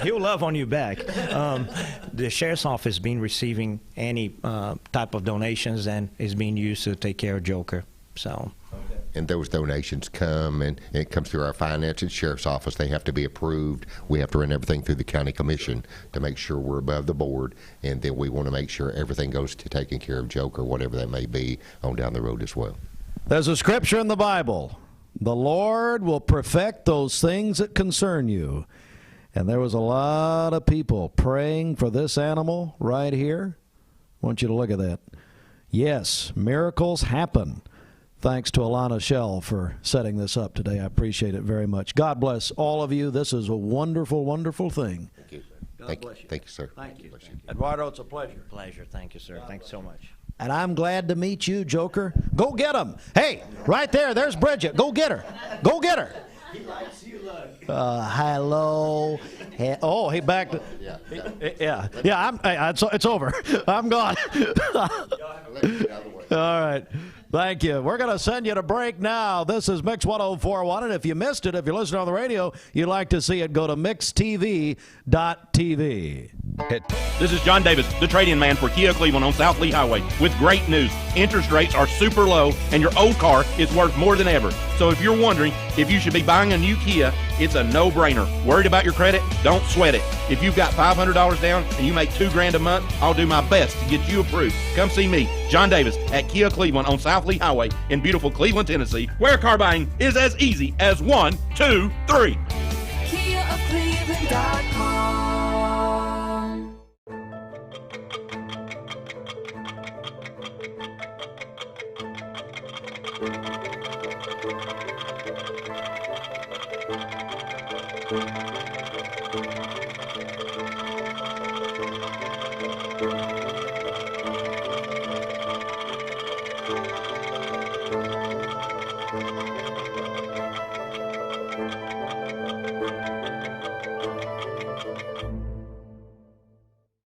he'll love on you back. The sheriff's office has been receiving any type of donations and is being used to take care of Joker. So. And those donations come, and it comes through our finance and sheriff's office. They have to be approved. We have to run everything through the county commission to make sure we're above the board, and then we want to make sure everything goes to taking care of Joker, whatever that may be, on down the road as well. There's a scripture in the Bible. The Lord will perfect those things that concern you. And there was a lot of people praying for this animal right here. I want you to look at that. Yes, miracles happen. Thanks to Alana Shell for setting this up today. I appreciate it very much. God bless all of you. This is a wonderful, wonderful thing. Thank you. Thank you, sir. Thank you. Eduardo, it's a pleasure. Pleasure. Thank you, sir. Thanks so much. And I'm glad to meet you, Joker. Go get him. Hey, right there's Bridget. Go get her. Go get her. He likes you, look. Hello. Oh, he backed. Yeah. It's over. I'm gone. All right. Thank you. We're going to send you to break now. This is Mix 104.1, and if you missed it, if you're listening on the radio, you'd like to see it, go to mixtv.tv. This is John Davis, the trade-in man for Kia Cleveland on South Lee Highway, with great news. Interest rates are super low, and your old car is worth more than ever. So if you're wondering if you should be buying a new Kia, it's a no-brainer. Worried about your credit? Don't sweat it. If you've got $500 down and you make $2,000 a month, I'll do my best to get you approved. Come see me, John Davis, at Kia Cleveland on South Lee Highway in beautiful Cleveland, Tennessee, where car buying is as easy as 1, 2, 3. KiaofCleveland.com.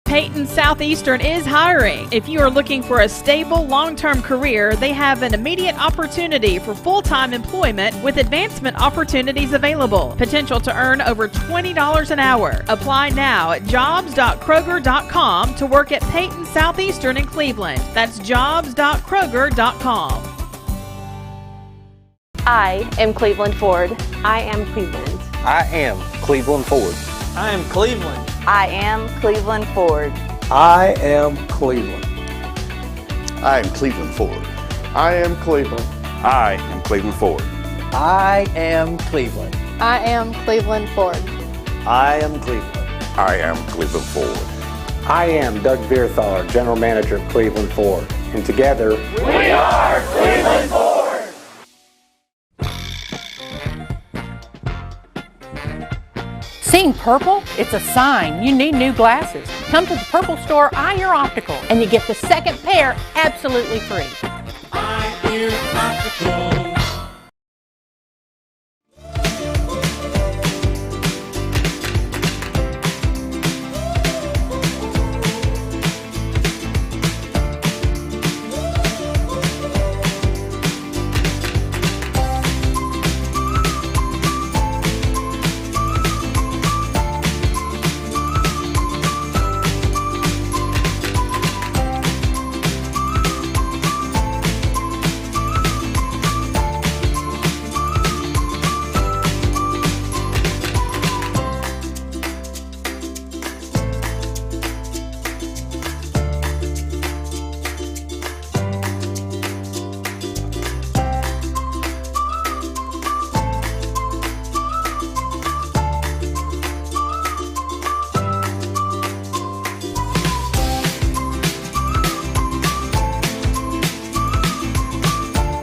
Peyton Southeastern is hiring. If you are looking for a stable, long-term career, they have an immediate opportunity for full-time employment with advancement opportunities available. Potential to earn over $20 an hour. Apply now at jobs.kroger.com to work at Peyton Southeastern in Cleveland. That's jobs.kroger.com. I am Cleveland Ford. I am Cleveland. I am Cleveland Ford. I am Cleveland. I am Cleveland Ford. I am Cleveland. I am Cleveland Ford. I am Cleveland. I am Cleveland Ford. I am Cleveland. I am Cleveland Ford. I am Cleveland. I am Cleveland Ford. I am Doug Vierthal, General Manager of Cleveland Ford. And together, we are Cleveland Ford. Seeing purple? It's a sign you need new glasses. Come to the Purple Store, Eye Your Optical, and you get the second pair absolutely free. Eye Your Optical.